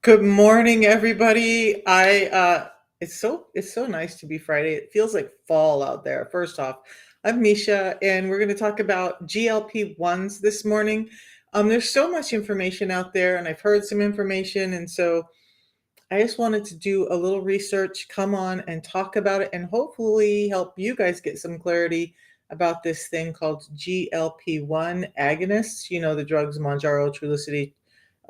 Good morning, everybody. It's so nice to be Friday. It feels like fall out there. First off, I'm Misha, and we're going to talk about GLP-1s this morning. There's so much information out there, and I've heard some information, and so I just wanted to do a little research, come on and talk about it, and hopefully help you guys get some clarity about this thing called GLP-1 agonists. You know, the drugs Mounjaro, Trulicity,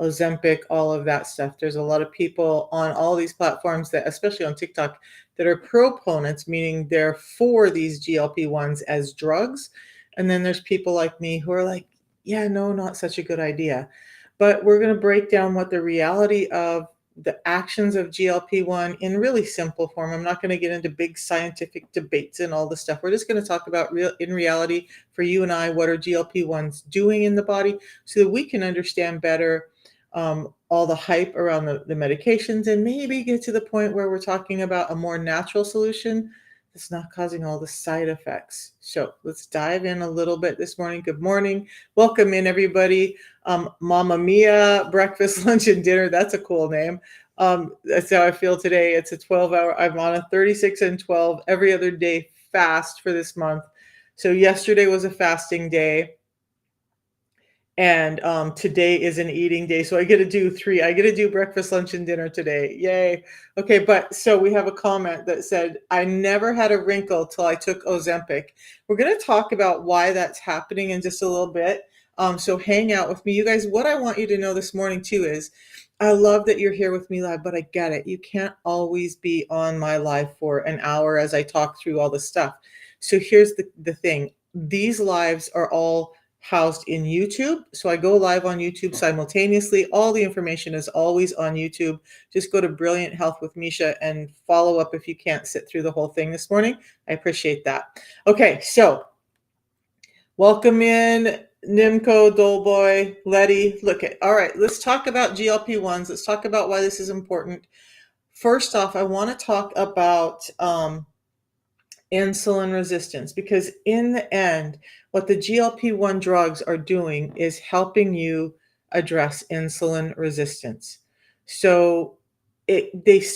Ozempic, all of that stuff. There's a lot of people on all these platforms that, especially on TikTok, that are proponents, meaning they're for these GLP-1s as drugs. And then there's people like me who are like, yeah, no, not such a good idea. But we're going to break down what the reality of the actions of GLP-1 in really simple form. I'm not going to get into big scientific debates and all this stuff. We're just going to talk about in reality for you and I, what are GLP-1s doing in the body so that we can understand better all the hype around the medications and maybe get to the point where we're talking about a more natural solution that's not causing all the side effects. So let's dive in a little bit this morning. Good morning. Welcome in, everybody. Mama Mia, breakfast, lunch, and dinner. That's a cool name. That's how I feel today. It's a 12-hour, I'm on a 36 and 12 every other day fast for this month. So yesterday was a fasting day. And today is an eating day. So I get to do three. I get to do breakfast, lunch, and dinner today. Yay. Okay, but so we have a comment that said, I never had a wrinkle till I took Ozempic. We're going to talk about why that's happening in just a little bit. So hang out with me. You guys, what I want you to know this morning too is I love that you're here with me live, but I get it. You can't always be on my live for an hour as I talk through all this stuff. So here's the thing. These lives are all housed in YouTube. So I go live on YouTube simultaneously. All the information is always on YouTube. Just go to Brilliant Health with Misha and follow up if you can't sit through the whole thing this morning. I appreciate that. Okay, so welcome in Nimco, Doleboy, Letty. Look at, all right, let's talk about GLP-1s. Let's talk about why this is important. First off, I want to talk about insulin resistance, because in the end, what the GLP-1 drugs are doing is helping you address insulin resistance. So they've used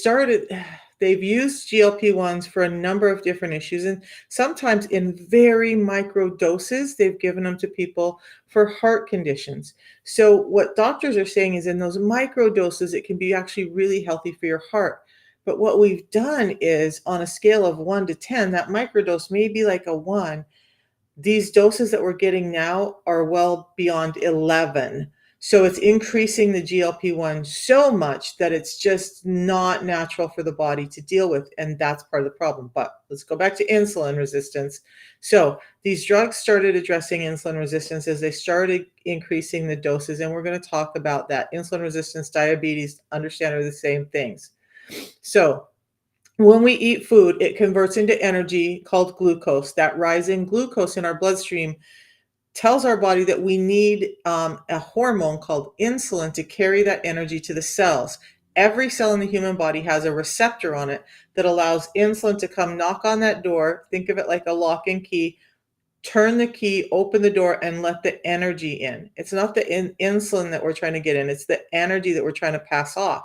GLP-1s for a number of different issues, and sometimes in very micro doses, they've given them to people for heart conditions. So what doctors are saying is in those micro doses, it can be actually really healthy for your heart. But what we've done is on a scale of 1 to 10, that microdose may be like a 1. These doses that we're getting now are well beyond 11. So it's increasing the GLP-1 so much that it's just not natural for the body to deal with. And that's part of the problem. But let's go back to insulin resistance. So these drugs started addressing insulin resistance as they started increasing the doses. And we're going to talk about that. Insulin resistance, diabetes, understand are the same things. So when we eat food, it converts into energy called glucose. That rising glucose in our bloodstream tells our body that we need a hormone called insulin to carry that energy to the cells. Every cell in the human body has a receptor on it that allows insulin to come knock on that door. Think of it like a lock and key. Turn the key, open the door, and let the energy in. It's not the insulin that we're trying to get in. It's the energy that we're trying to pass off.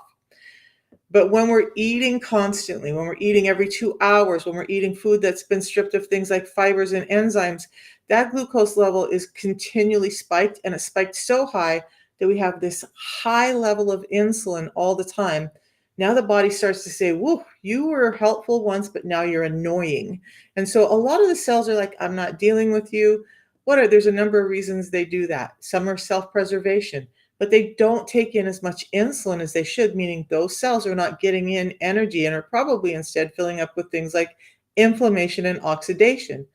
But when we're eating constantly, when we're eating every 2 hours, when we're eating food that's been stripped of things like fibers and enzymes, that glucose level is continually spiked, and it spiked so high that we have this high level of insulin all the time. Now the body starts to say, whoa, you were helpful once, but now you're annoying. And so a lot of the cells are like, I'm not dealing with you. There's a number of reasons they do that. Some are self-preservation, but they don't take in as much insulin as they should, meaning those cells are not getting in energy and are probably instead filling up with things like inflammation and oxidation.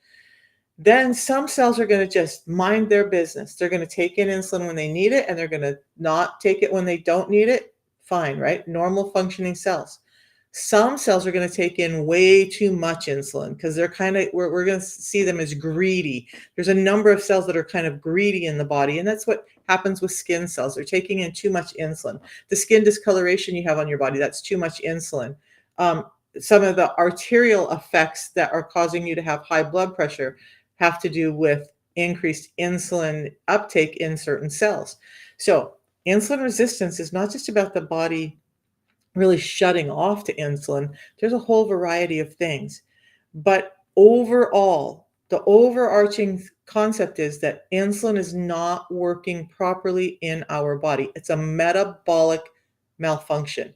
Then some cells are going to just mind their business. They're going to take in insulin when they need it, and they're going to not take it when they don't need it. Fine, right? Normal functioning cells. Some cells are going to take in way too much insulin because they're we're going to see them as greedy. There's a number of cells that are kind of greedy in the body, and that's what happens with skin cells. They're taking in too much insulin. The skin discoloration you have on your body, that's too much insulin. Some of the arterial effects that are causing you to have high blood pressure have to do with increased insulin uptake in certain cells. So insulin resistance is not just about the body really shutting off to insulin. There's a whole variety of things. But overall, the overarching concept is that insulin is not working properly in our body. It's a metabolic malfunction.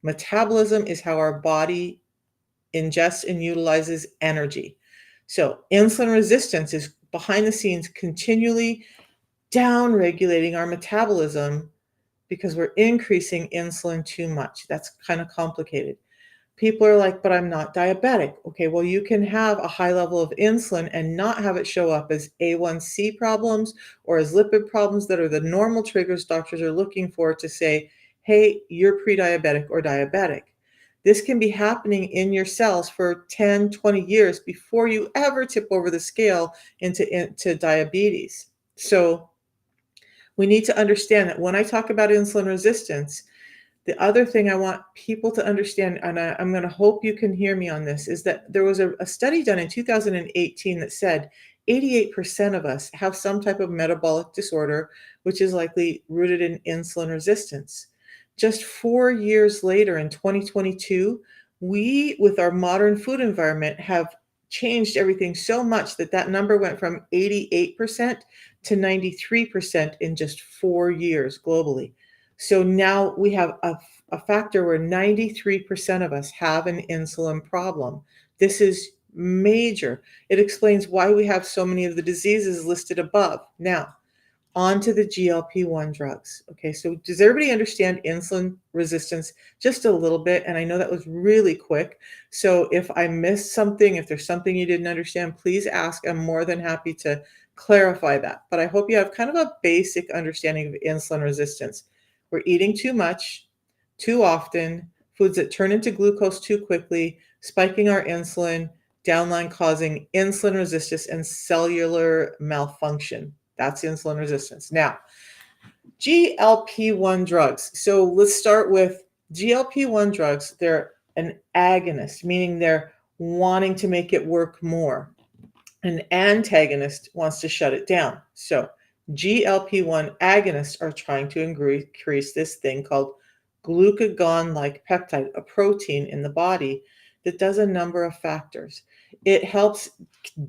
Metabolism is how our body ingests and utilizes energy. So, insulin resistance is behind the scenes continually down regulating our metabolism because we're increasing insulin too much. That's kind of complicated. People are like, but I'm not diabetic. Okay, well, you can have a high level of insulin and not have it show up as A1C problems or as lipid problems that are the normal triggers doctors are looking for to say, hey, you're pre diabetic or diabetic. This can be happening in your cells for 10, 20 years before you ever tip over the scale into diabetes. So we need to understand that when I talk about insulin resistance, the other thing I want people to understand, and I'm going to hope you can hear me on this, is that there was a study done in 2018 that said 88% of us have some type of metabolic disorder, which is likely rooted in insulin resistance. Just 4 years later, in 2022, we, with our modern food environment, have changed everything so much that that number went from 88% to 93% in just 4 years globally. So now we have a factor where 93% of us have an insulin problem. This is major. It explains why we have so many of the diseases listed above. Now, on to the GLP-1 drugs. Okay, so does everybody understand insulin resistance just a little bit? And I know that was really quick. So if I missed something, if there's something you didn't understand, please ask. I'm more than happy to clarify that. But I hope you have kind of a basic understanding of insulin resistance. We're eating too much, too often, foods that turn into glucose too quickly, spiking our insulin, downline causing insulin resistance and cellular malfunction. That's insulin resistance. Now, GLP-1 drugs. So let's start with GLP-1 drugs. They're an agonist, meaning they're wanting to make it work more. An antagonist wants to shut it down. So GLP-1 agonists are trying to increase this thing called glucagon-like peptide, a protein in the body that does a number of factors. It helps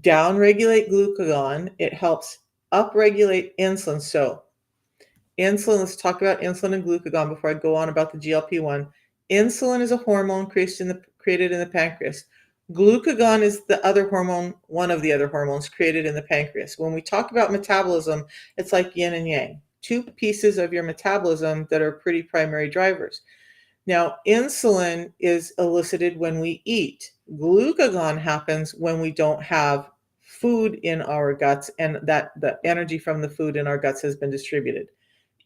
downregulate glucagon. It helps upregulate insulin. So insulin, let's talk about insulin and glucagon before I go on about the GLP-1. Insulin is a hormone created in the pancreas. Glucagon is the other hormone, one of the other hormones created in the pancreas. When we talk about metabolism, it's like yin and yang, two pieces of your metabolism that are pretty primary drivers. Now, insulin is elicited when we eat. Glucagon happens when we don't have food in our guts and that the energy from the food in our guts has been distributed.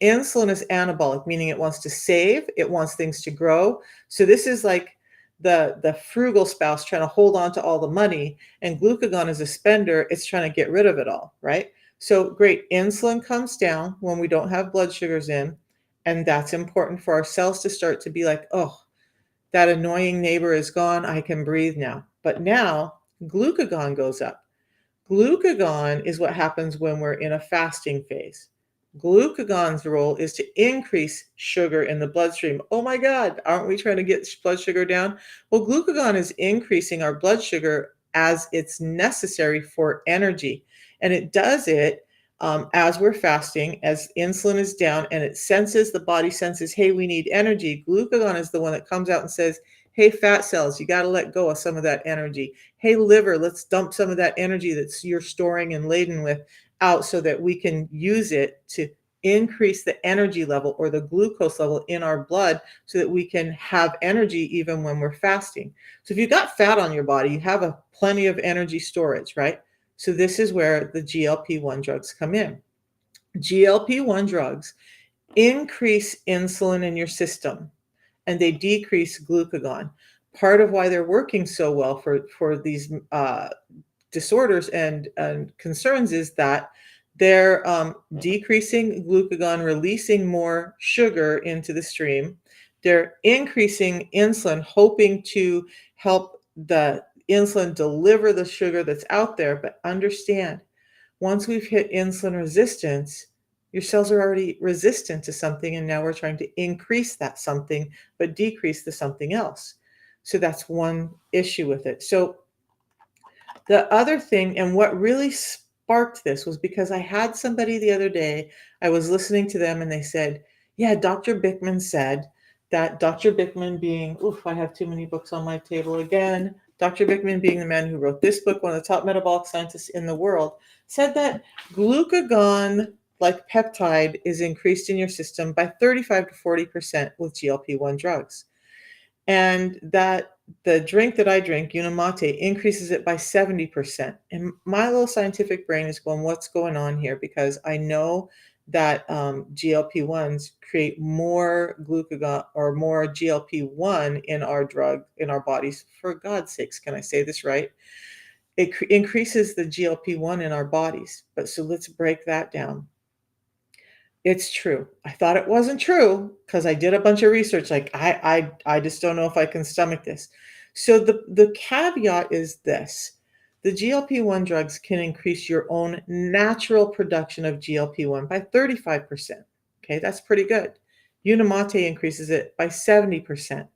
Insulin is anabolic, meaning it wants to save, it wants things to grow. So this is like the frugal spouse trying to hold on to all the money, and glucagon is a spender, it's trying to get rid of it all, right? So great, insulin comes down when we don't have blood sugars in, and that's important for our cells to start to be like, oh, that annoying neighbor is gone, I can breathe now. But now glucagon goes up. Glucagon is what happens when we're in a fasting phase. Glucagon's role is to increase sugar in the bloodstream. Oh my God, aren't we trying to get blood sugar down? Well, glucagon is increasing our blood sugar as it's necessary for energy. And it does it as we're fasting, as insulin is down, and it senses, the body senses, hey, we need energy. Glucagon is the one that comes out and says, hey, fat cells, you got to let go of some of that energy. Hey, liver, let's dump some of that energy that's you're storing and laden with out so that we can use it to increase the energy level or the glucose level in our blood so that we can have energy even when we're fasting. So if you've got fat on your body, you have plenty of energy storage, right? So this is where the GLP-1 drugs come in. GLP-1 drugs increase insulin in your system and they decrease glucagon. Part of why they're working so well for these disorders and concerns is that they're decreasing glucagon, releasing more sugar into the stream. They're increasing insulin, hoping to help the insulin deliver the sugar that's out there. But understand, once we've hit insulin resistance, Your cells are already resistant to something, and now we're trying to increase that something, but decrease the something else. So that's one issue with it. So the other thing, and what really sparked this was because I had somebody the other day, I was listening to them and they said, yeah, Dr. Bickman said that Dr. Bickman being, oof, I have too many books on my table again. Dr. Bickman being the man who wrote this book, one of the top metabolic scientists in the world, said that glucagon like peptide is increased in your system by 35 to 40% with GLP-1 drugs. And that the drink that I drink, Unamate, increases it by 70%. And my little scientific brain is going, what's going on here? Because I know that GLP-1s create more glucagon or more GLP-1 in our drug, in our bodies. For God's sakes, can I say this right? It increases the GLP-1 in our bodies. But so let's break that down. It's true. I thought it wasn't true because I did a bunch of research. Like I just don't know if I can stomach this. So the caveat is this: the GLP-1 drugs can increase your own natural production of GLP-1 by 35%. Okay, that's pretty good. Unamate increases it by 70%.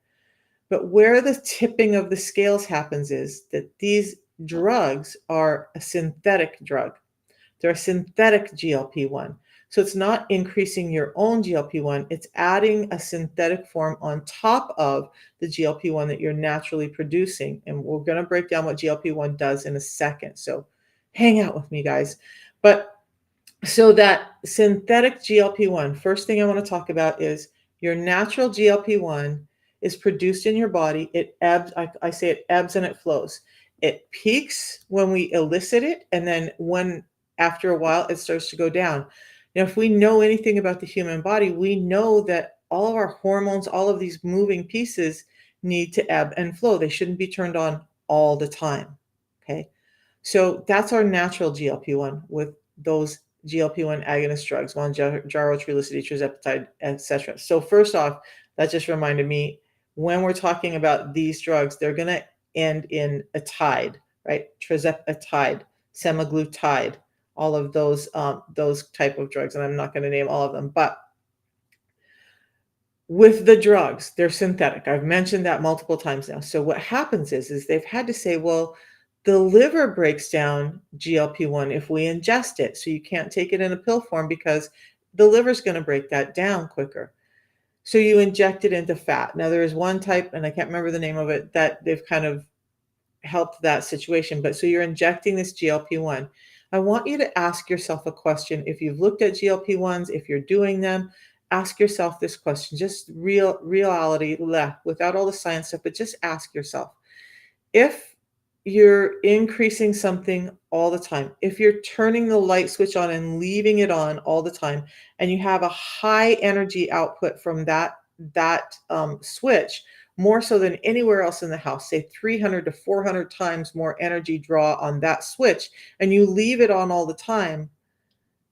But where the tipping of the scales happens is that these drugs are a synthetic drug. They're a synthetic GLP-1. So it's not increasing your own GLP-1, it's adding a synthetic form on top of the GLP-1 that you're naturally producing. And we're going to break down what GLP-1 does in a second. So hang out with me, guys. But so that synthetic GLP-1, first thing I want to talk about is your natural GLP-1 is produced in your body. It ebbs, I say it ebbs and it flows. It peaks when we elicit it, and then when after a while it starts to go down. Now, if we know anything about the human body, we know that all of our hormones, all of these moving pieces need to ebb and flow. They shouldn't be turned on all the time. Okay. So that's our natural GLP-1 with those GLP-1 agonist drugs, Mounjaro, Trulicity, tirzepatide, etc. So first off, that just reminded me, when we're talking about these drugs, they're going to end in a tide, right? Tirzepatide, semaglutide, all of those type of drugs, and I'm not going to name all of them, but with the drugs, they're synthetic. I've mentioned that multiple times now. So what happens is they've had to say, well, the liver breaks down GLP-1 if we ingest it. So you can't take it in a pill form because the liver's going to break that down quicker. So you inject it into fat. Now there is one type, and I can't remember the name of it, that they've kind of helped that situation. But so you're injecting this GLP-1. I want you to ask yourself a question. If you've looked at GLP-1s, if you're doing them, ask yourself this question, just reality left, without all the science stuff, but just ask yourself, if you're increasing something all the time, if you're turning the light switch on and leaving it on all the time, and you have a high energy output from that switch, more so than anywhere else in the house, say 300 to 400 times more energy draw on that switch, and you leave it on all the time,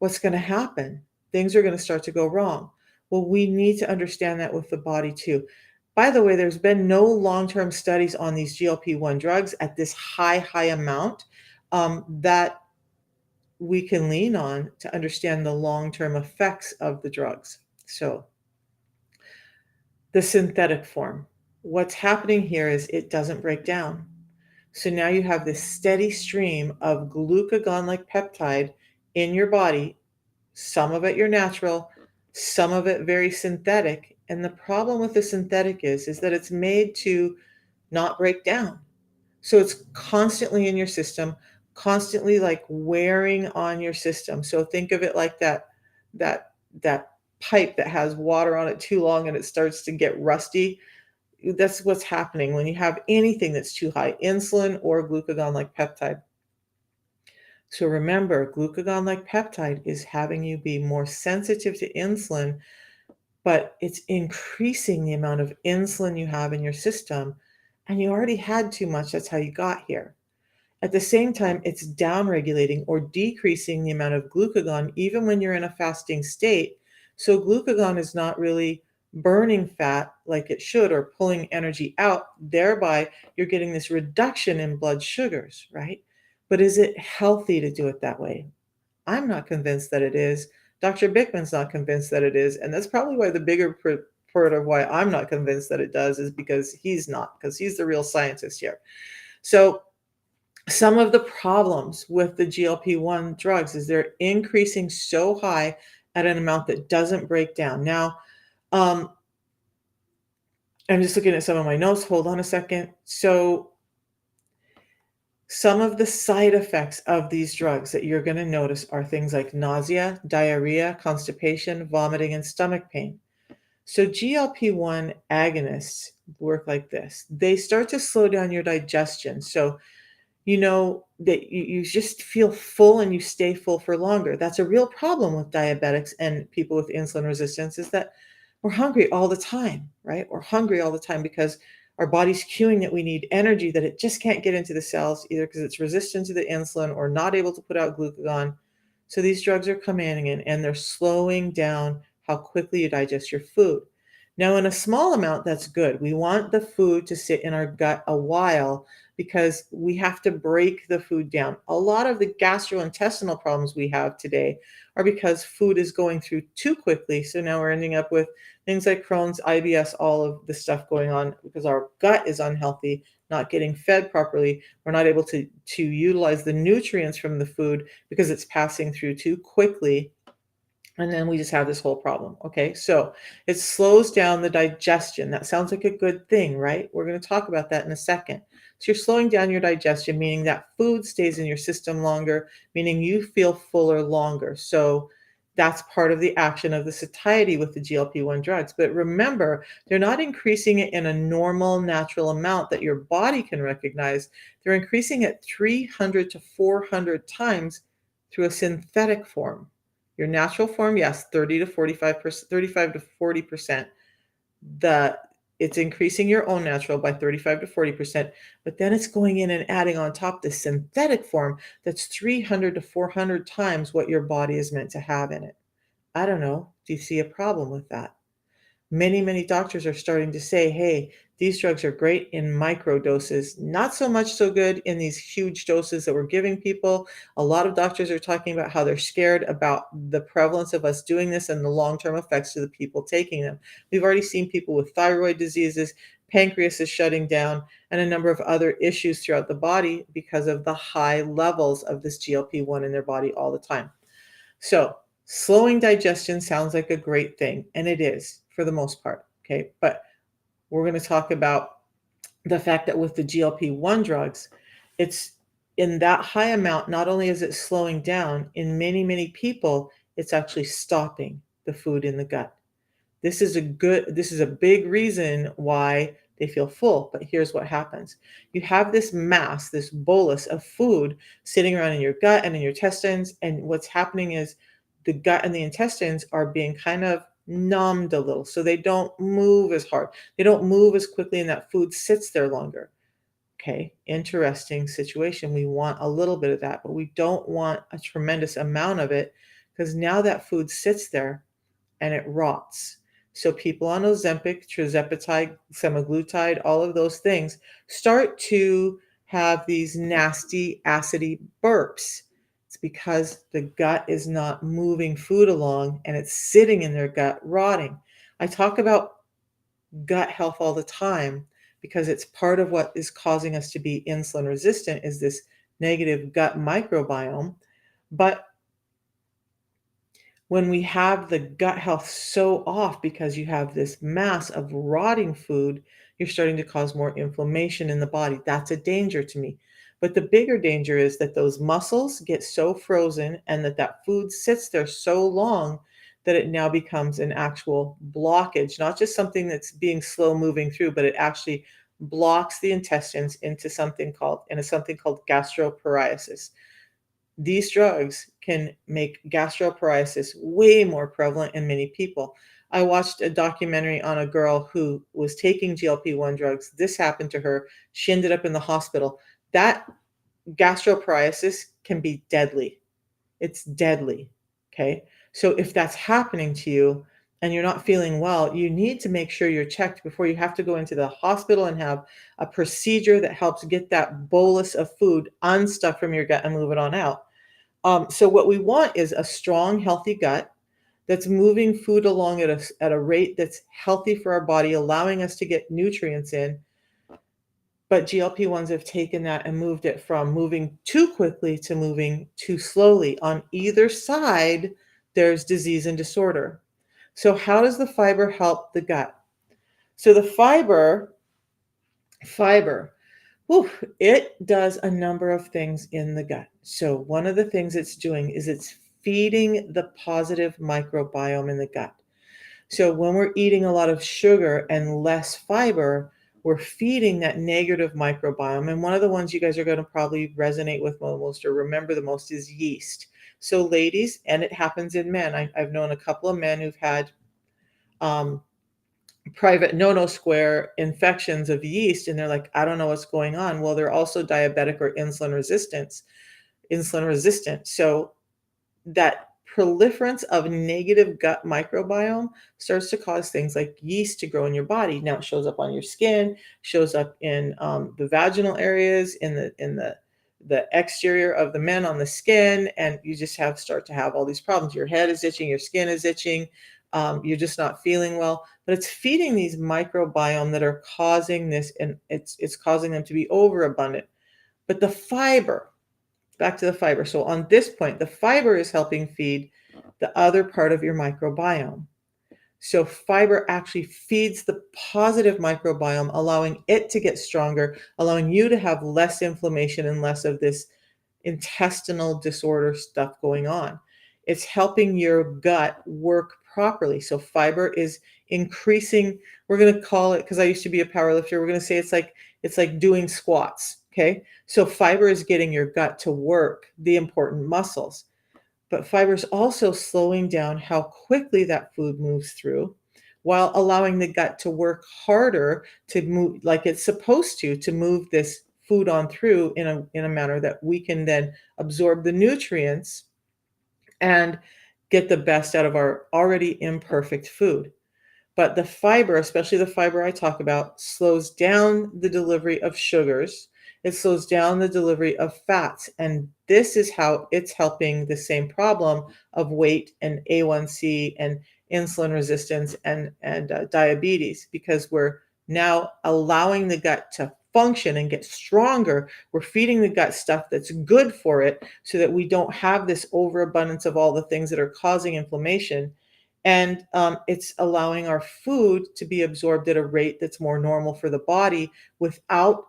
what's going to happen? Things are going to start to go wrong. Well, we need to understand that with the body too. By the way, there's been no long-term studies on these GLP-1 drugs at this high amount that we can lean on to understand the long-term effects of the drugs. So the synthetic form, what's happening here is it doesn't break down. So now you have this steady stream of glucagon-like peptide in your body. Some of it you're natural, some of it very synthetic. And the problem with the synthetic is that it's made to not break down. So it's constantly in your system, constantly like wearing on your system. So think of it like that pipe that has water on it too long and it starts to get rusty. That's what's happening when you have anything that's too high, insulin or glucagon like peptide. So remember, glucagon like peptide is having you be more sensitive to insulin, but it's increasing the amount of insulin you have in your system. And you already had too much. That's how you got here. At the same time, it's downregulating or decreasing the amount of glucagon, even when you're in a fasting state. So glucagon is not really burning fat like it should or pulling energy out. Thereby, you're getting this reduction in blood sugars, right? But is it healthy to do it that way? I'm not convinced that it is. Dr. Bickman's not convinced that it is, and that's probably why the bigger part of why I'm not convinced that it does is because he's not, because he's the real scientist here. So some of the problems with the GLP-1 drugs is they're increasing so high at an amount that doesn't break down. Now, um, I'm just looking at some of my notes. Hold on a second. So some of the side effects of these drugs that you're going to notice are things like nausea, diarrhea, constipation, vomiting, and stomach pain. So GLP-1 agonists work like this. They start to slow down your digestion. So you know that you just feel full and you stay full for longer. That's a real problem with diabetics and people with insulin resistance is that we're hungry all the time, right? We're hungry all the time because our body's cueing that we need energy that it just can't get into the cells, either because it's resistant to the insulin or not able to put out glucagon. So these drugs are coming in and they're slowing down how quickly you digest your food. Now, in a small amount, that's good. We want the food to sit in our gut a while because we have to break the food down. A lot of the gastrointestinal problems we have today are because food is going through too quickly. So now we're ending up with things like Crohn's, IBS, all of the stuff going on because our gut is unhealthy, not getting fed properly. We're not able to utilize the nutrients from the food because it's passing through too quickly. And then we just have this whole problem. Okay. So it slows down the digestion. That sounds like a good thing, right? We're going to talk about that in a second. So you're slowing down your digestion, meaning that food stays in your system longer, meaning you feel fuller longer. So that's part of the action of the satiety with the GLP-1 drugs. But remember, they're not increasing it in a normal, natural amount that your body can recognize. They're increasing it 300 to 400 times through a synthetic form. Your natural form, yes, 30 to 45%, 35 to 40%. The It's increasing your own natural by 35 to 40%, but then it's going in and adding on top the synthetic form that's 300 to 400 times what your body is meant to have in it. I don't know. Do you see a problem with that? Many doctors are starting to say, hey, these drugs are great in micro doses, not so much so good in these huge doses that we're giving people. A lot of doctors are talking about how they're scared about the prevalence of us doing this and the long-term effects to the people taking them. We've already seen people with thyroid diseases, pancreas is shutting down, and a number of other issues throughout the body because of the high levels of this GLP-1 in their body all the time. So, slowing digestion sounds like a great thing, and it is for the most part. Okay. But we're going to talk about the fact that with the GLP-1 drugs, it's in that high amount, not only is it slowing down, in many people, it's actually stopping the food in the gut. This is a big reason why they feel full. But here's what happens. You have this mass, this bolus of food sitting around in your gut and in your intestines. And what's happening is the gut and the intestines are being kind of numbed a little. So they don't move as hard. They don't move as quickly, and that food sits there longer. Okay, interesting situation. We want a little bit of that, but we don't want a tremendous amount of it because now that food sits there and it rots. So people on Ozempic, tirzepatide, semaglutide, all of those things start to have these nasty acidy burps. It's because the gut is not moving food along and it's sitting in their gut rotting. I talk about gut health all the time because it's part of what is causing us to be insulin resistant is this negative gut microbiome. But when we have the gut health so off because you have this mass of rotting food, you're starting to cause more inflammation in the body. That's a danger to me. But the bigger danger is that those muscles get so frozen and that food sits there so long that it now becomes an actual blockage, not just something that's being slow moving through, but it actually blocks the intestines into something called gastroparesis. These drugs can make gastroparesis way more prevalent in many people. I watched a documentary on a girl who was taking GLP-1 drugs. This happened to her. She ended up in the hospital. That gastroparesis can be deadly. It's deadly. Okay. So if that's happening to you and you're not feeling well, you need to make sure you're checked before you have to go into the hospital and have a procedure that helps get that bolus of food unstuck from your gut and move it on out. So what we want is a strong, healthy gut. that's moving food along at a rate that's healthy for our body, allowing us to get nutrients in. But GLP-1s have taken that and moved it from moving too quickly to moving too slowly. On either side, there's disease and disorder. So how does the fiber help the gut? So the fiber, whew, it does a number of things in the gut. So one of the things it's doing is it's feeding the positive microbiome in the gut. So when we're eating a lot of sugar and less fiber, we're feeding that negative microbiome. And one of the ones you guys are going to probably resonate with most or remember the most is yeast. So ladies, and it happens in men. I've known a couple of men who've had um, private no square infections of yeast, and they're like, I don't know what's going on. Well, they're also diabetic or insulin resistant. So that proliferance of negative gut microbiome starts to cause things like yeast to grow in your body. Now it shows up on your skin, shows up in the vaginal areas, in the exterior of the men on the skin, and you just start to have all these problems. Your head is itching, your skin is itching, you're just not feeling well. But it's feeding these microbiome that are causing this, and it's causing them to be overabundant. But the fiber, back to the fiber. So on this point, the fiber is helping feed the other part of your microbiome. So fiber actually feeds the positive microbiome, allowing it to get stronger, allowing you to have less inflammation and less of this intestinal disorder stuff going on. It's helping your gut work properly. So fiber is increasing, we're going to call it, because I used to be a power lifter, we're going to say it's like doing squats. Okay. So fiber is getting your gut to work the important muscles. But fiber is also slowing down how quickly that food moves through while allowing the gut to work harder to move like it's supposed to move this food on through in a manner that we can then absorb the nutrients and get the best out of our already imperfect food. But the fiber, especially the fiber I talk about, slows down the delivery of sugars. It slows down the delivery of fats. And this is how it's helping the same problem of weight and A1C and insulin resistance and diabetes, because we're now allowing the gut to function and get stronger. We're feeding the gut stuff that's good for it so that we don't have this overabundance of all the things that are causing inflammation, and it's allowing our food to be absorbed at a rate that's more normal for the body without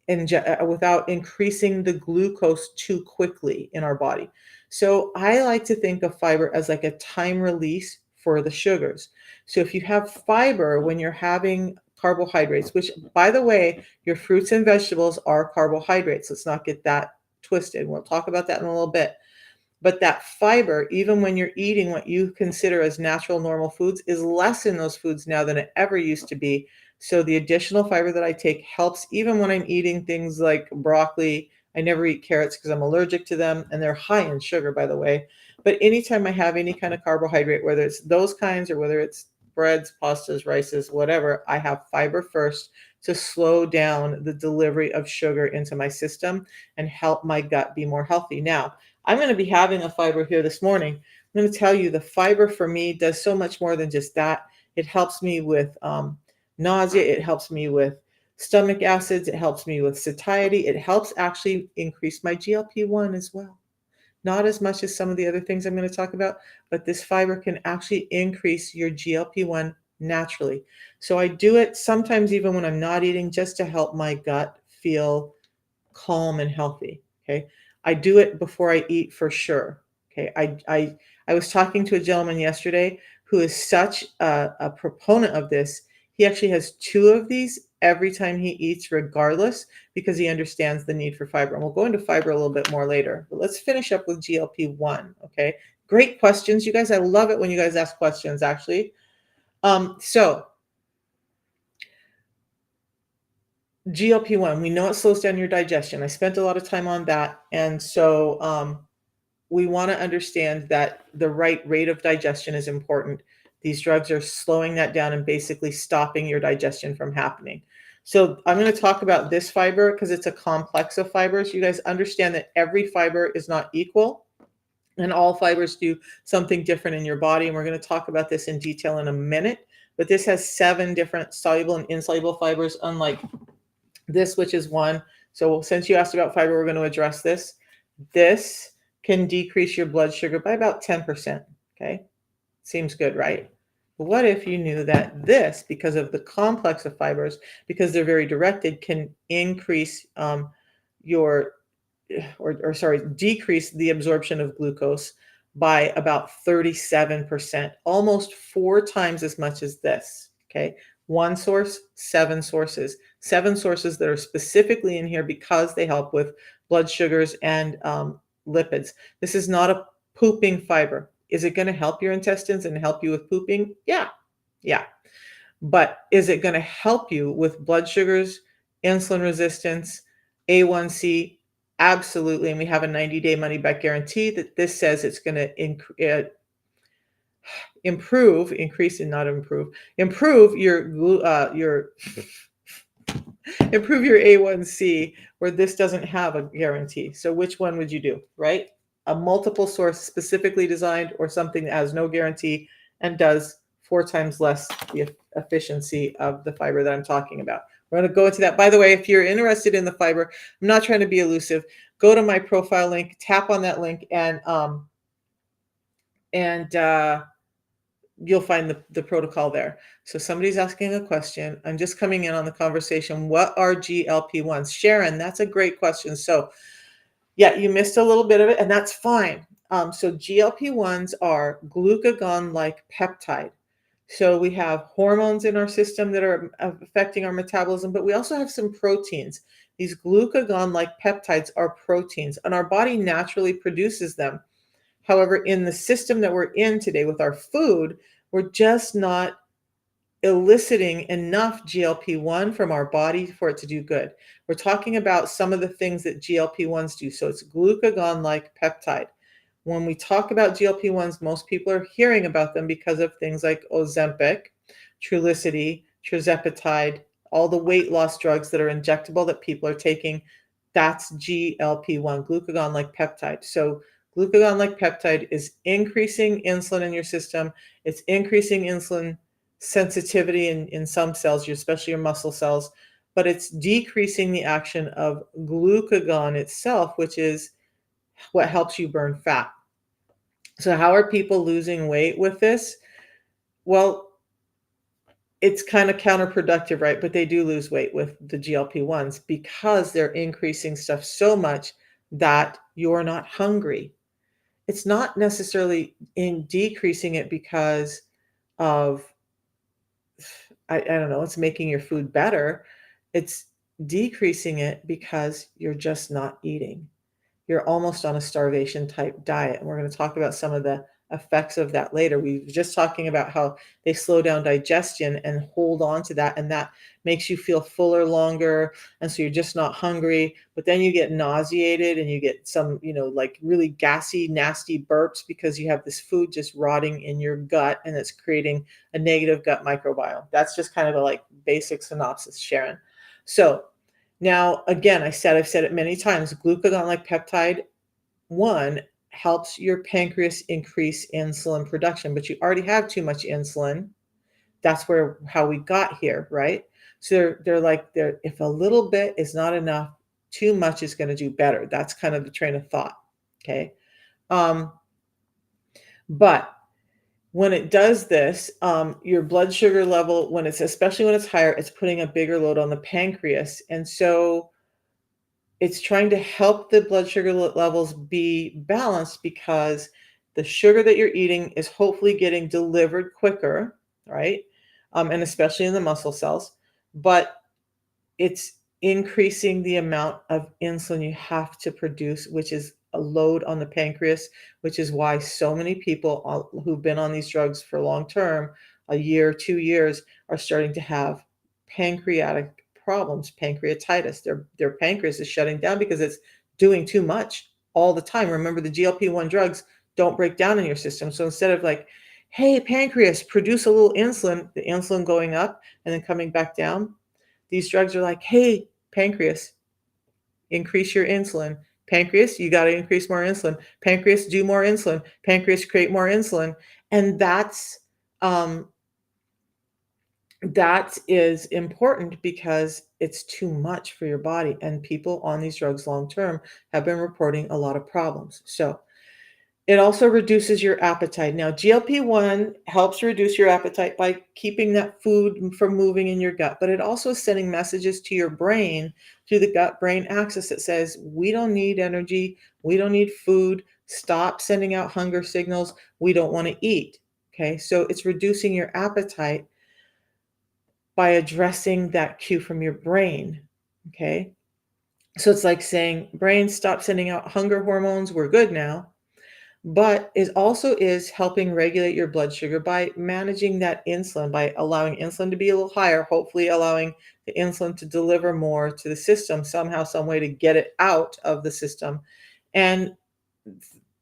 without increasing the glucose too quickly in our body. So I like to think of fiber as like a time release for the sugars. So if you have fiber when you're having carbohydrates, which by the way, your fruits and vegetables are carbohydrates. Let's not get that twisted. We'll talk about that in a little bit. But that fiber, even when you're eating what you consider as natural, normal foods, is less in those foods now than it ever used to be. So the additional fiber that I take helps even when I'm eating things like broccoli. I never eat carrots because I'm allergic to them, and they're high in sugar, by the way. But anytime I have any kind of carbohydrate, whether it's those kinds or whether it's breads, pastas, rices, whatever, I have fiber first to slow down the delivery of sugar into my system and help my gut be more healthy. Now, I'm going to be having a fiber here this morning. I'm going to tell you the fiber for me does so much more than just that. It helps me with nausea. It helps me with stomach acids. It helps me with satiety. It helps actually increase my GLP-1 as well. Not as much as some of the other things I'm going to talk about, but this fiber can actually increase your GLP-1 naturally. So I do it sometimes even when I'm not eating, just to help my gut feel calm and healthy. Okay. I do it before I eat for sure. Okay. I was talking to a gentleman yesterday who is such a proponent of this. He actually has 2 of these every time he eats, regardless, because he understands the need for fiber. And we'll go into fiber a little bit more later. But let's finish up with GLP-1. Okay. Great questions, you guys. I love it when you guys ask questions, actually. So GLP-1, we know it slows down your digestion. I spent a lot of time on that. And so we want to understand that the right rate of digestion is important. These drugs are slowing that down and basically stopping your digestion from happening. So I'm going to talk about this fiber because it's a complex of fibers. You guys understand that every fiber is not equal. And all fibers do something different in your body. And we're going to talk about this in detail in a minute. But this has 7 different soluble and insoluble fibers, unlike this, which is one. So since you asked about fiber, we're going to address this. This can decrease your blood sugar by about 10%. Okay. Seems good, right? But what if you knew that this, because of the complex of fibers, because they're very directed, can increase your or sorry, decrease the absorption of glucose by about 37%, almost 4 times as much as this. Okay. One source, 7 sources. 7 sources that are specifically in here because they help with blood sugars and lipids. This is not a pooping fiber. Is it going to help your intestines and help you with pooping? Yeah. Yeah. But is it going to help you with blood sugars, insulin resistance, A1C? Absolutely. And we have a 90-day money back guarantee that this says it's going to improve your improve your A1C, where this doesn't have a guarantee. So which one would you do, right? A multiple source specifically designed, or something that has no guarantee and does 4 times less the efficiency of the fiber that I'm talking about. We're going to go into that. By the way, if you're interested in the fiber, I'm not trying to be elusive. Go to my profile link, tap on that link, and you'll find the protocol there. So somebody's asking a question. I'm just coming in on the conversation. What are GLP-1s? Sharon, that's a great question. So yeah, you missed a little bit of it, and that's fine. So GLP-1s are glucagon-like peptide. So we have hormones in our system that are affecting our metabolism, but we also have some proteins. These glucagon-like peptides are proteins, and our body naturally produces them. However, in the system that we're in today with our food, we're just not eliciting enough GLP-1 from our body for it to do good. We're talking about some of the things that GLP-1s do. So it's glucagon-like peptide. When we talk about GLP-1s, most people are hearing about them because of things like Ozempic, Trulicity, Tirzepatide, all the weight loss drugs that are injectable that people are taking. That's GLP-1, glucagon-like peptide. So glucagon-like peptide is increasing insulin in your system. It's increasing insulin sensitivity in some cells, especially your muscle cells, but it's decreasing the action of glucagon itself, which is what helps you burn fat. So how are people losing weight with this? Well, it's kind of counterproductive, right? But they do lose weight with the GLP-1s because they're increasing stuff so much that you're not hungry. It's not necessarily in decreasing it because of I don't know, it's making your food better. It's decreasing it because you're just not eating. You're almost on a starvation type diet. And we're going to talk about some of the effects of that later. We were just talking about how they slow down digestion and hold on to that. And that makes you feel fuller longer. And so you're just not hungry. But then you get nauseated and you get some, like really gassy, nasty burps because you have this food just rotting in your gut and it's creating a negative gut microbiome. That's just kind of a like basic synopsis, Sharon. So now, again, I've said it many times, glucagon-like peptide, one, helps your pancreas increase insulin production, but you already have too much insulin. That's how we got here, right? So they're if a little bit is not enough, too much is going to do better. That's kind of the train of thought, okay? But when it does this, your blood sugar level, especially when it's higher, it's putting a bigger load on the pancreas. And so it's trying to help the blood sugar levels be balanced because the sugar that you're eating is hopefully getting delivered quicker, right? And especially in the muscle cells, but it's increasing the amount of insulin you have to produce, which is a load on the pancreas, which is why so many people who've been on these drugs for long term, a year, 2 years, are starting to have pancreatic problems, pancreatitis. Their pancreas is shutting down because it's doing too much all the time. Remember, the GLP-1 drugs don't break down in your system. So instead of like, hey, pancreas, produce a little insulin, the insulin going up and then coming back down, these drugs are like, hey, pancreas, increase your insulin, Pancreas, you got to increase more insulin. Pancreas, do more insulin. Pancreas, create more insulin. And um, that is important because it's too much for your body. And people on these drugs long term have been reporting a lot of problems. So it also reduces your appetite. Now, GLP-1 helps reduce your appetite by keeping that food from moving in your gut, but it also is sending messages to your brain through the gut-brain axis that says, we don't need energy, we don't need food, stop sending out hunger signals, we don't want to eat. Okay, so it's reducing your appetite by addressing that cue from your brain. Okay, so it's like saying, brain, stop sending out hunger hormones, we're good now. But it also is helping regulate your blood sugar by managing that insulin, by allowing insulin to be a little higher, hopefully allowing the insulin to deliver more to the system somehow, some way to get it out of the system. And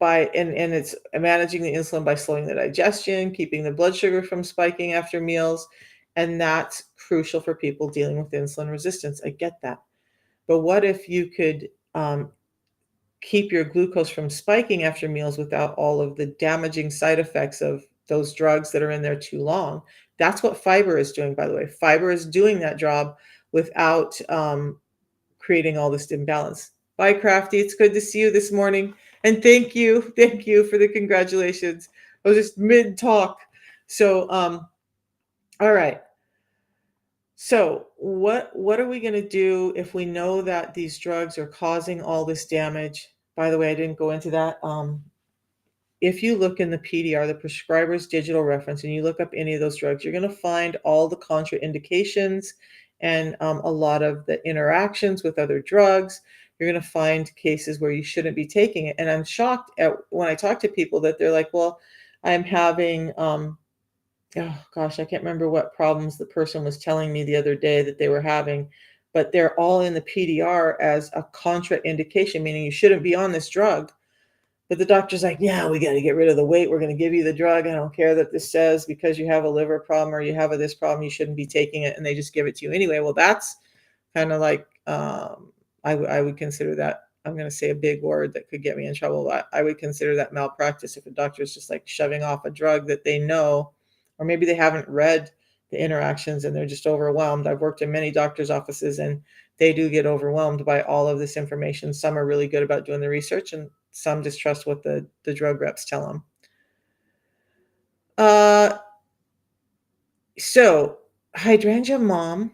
and it's managing the insulin by slowing the digestion, keeping the blood sugar from spiking after meals. And that's crucial for people dealing with insulin resistance. I get that. But what if you could keep your glucose from spiking after meals without all of the damaging side effects of those drugs that are in there too long? That's what fiber is doing, by the way. Fiber is doing that job without creating all this imbalance. Bye, Crafty. It's good to see you this morning. And thank you for the congratulations. I was just mid talk. So, all right. So, what are we going to do if we know that these drugs are causing all this damage? By the way, I didn't go into that. If you look in the PDR, the prescriber's digital reference, and you look up any of those drugs, you're going to find all the contraindications and a lot of the interactions with other drugs. You're going to find cases where you shouldn't be taking it. And I'm shocked at when I talk to people that they're like, well, I'm having oh gosh, I can't remember what problems the person was telling me the other day that they were having, but they're all in the PDR as a contraindication, meaning you shouldn't be on this drug. But the doctor's like, yeah, we got to get rid of the weight. We're going to give you the drug. I don't care that this says because you have a liver problem or you have this problem, you shouldn't be taking it. And they just give it to you anyway. Well, that's kind of like, I would consider that, I'm going to say a big word that could get me in trouble. I would consider that malpractice if a doctor is just like shoving off a drug that they know, or maybe they haven't read the interactions and they're just overwhelmed. I've worked in many doctors' offices and they do get overwhelmed by all of this information. Some are really good about doing the research and some just trust what the drug reps tell them. Uh, so hydrangea mom,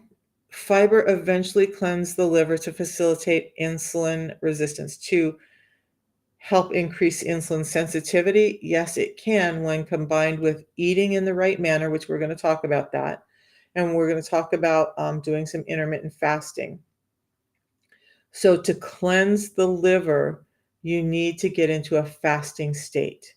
fiber eventually cleanse the liver to facilitate insulin resistance, to help increase insulin sensitivity. Yes, it can when combined with eating in the right manner, which we're going to talk about that. And we're going to talk about doing some intermittent fasting. So to cleanse the liver, you need to get into a fasting state.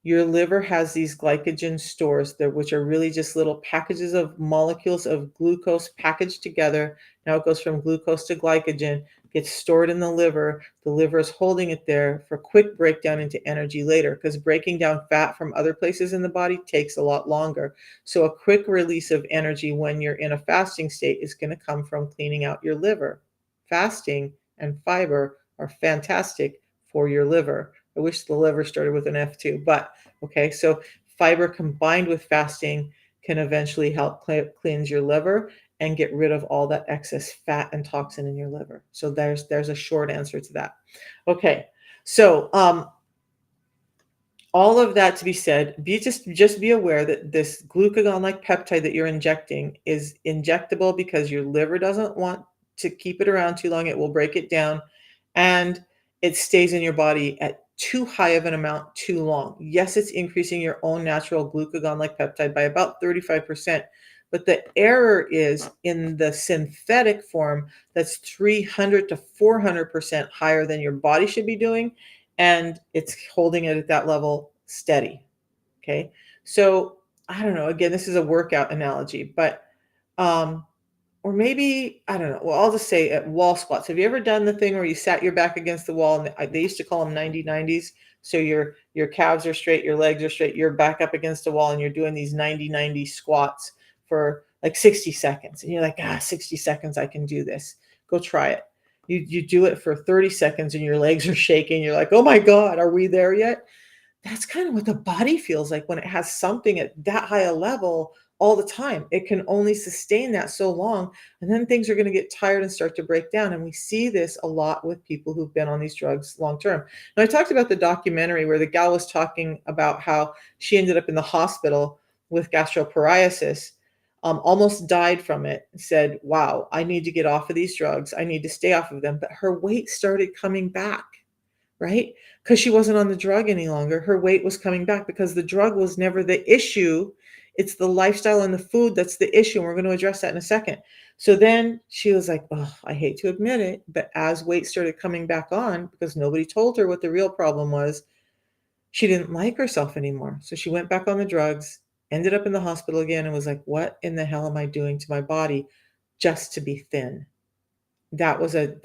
Your liver has these glycogen stores there, which are really just little packages of molecules of glucose packaged together. Now it goes from glucose to glycogen, gets stored in the liver. The liver is holding it there for quick breakdown into energy later, because breaking down fat from other places in the body takes a lot longer. So a quick release of energy when you're in a fasting state is going to come from cleaning out your liver. Fasting and fiber are fantastic for your liver. I wish the liver started with an F too, but okay. So fiber combined with fasting can eventually help cleanse your liver and get rid of all that excess fat and toxin in your liver. So there's a short answer to that. Okay. So all of that to be said, just be aware that this glucagon-like peptide that you're injecting is injectable because your liver doesn't want to keep it around too long. It will break it down, and it stays in your body at too high of an amount too long. Yes, it's increasing your own natural glucagon-like peptide by about 35%, but the error is in the synthetic form that's 300 to 400% higher than your body should be doing, and it's holding it at that level steady. Okay. So I don't know. Again, this is a workout analogy, but, or maybe, I don't know. Well, I'll just say at wall squats. Have you ever done the thing where you sat your back against the wall and they used to call them 90-90s? So your calves are straight, your legs are straight, you're back up against the wall and you're doing these 90-90 squats for like 60 seconds. And you're like, 60 seconds, I can do this. Go try it. You do it for 30 seconds and your legs are shaking. You're like, "Oh my God, are we there yet?" That's kind of what the body feels like when it has something at that high a level all the time. It can only sustain that so long, and then things are going to get tired and start to break down. And we see this a lot with people who've been on these drugs long term. Now, I talked about the documentary where the gal was talking about how she ended up in the hospital with gastroparesis, almost died from it, said, "Wow, I need to get off of these drugs. I need to stay off of them." But her weight started coming back, right? Because she wasn't on the drug any longer. Her weight was coming back because the drug was never the issue. It's the lifestyle and the food that's the issue. And we're going to address that in a second. So then she was like, "Oh, I hate to admit it, but as weight started coming back on, because nobody told her what the real problem was, she didn't like herself anymore. So she went back on the drugs, ended up in the hospital again, and was like, what in the hell am I doing to my body just to be thin?" That was a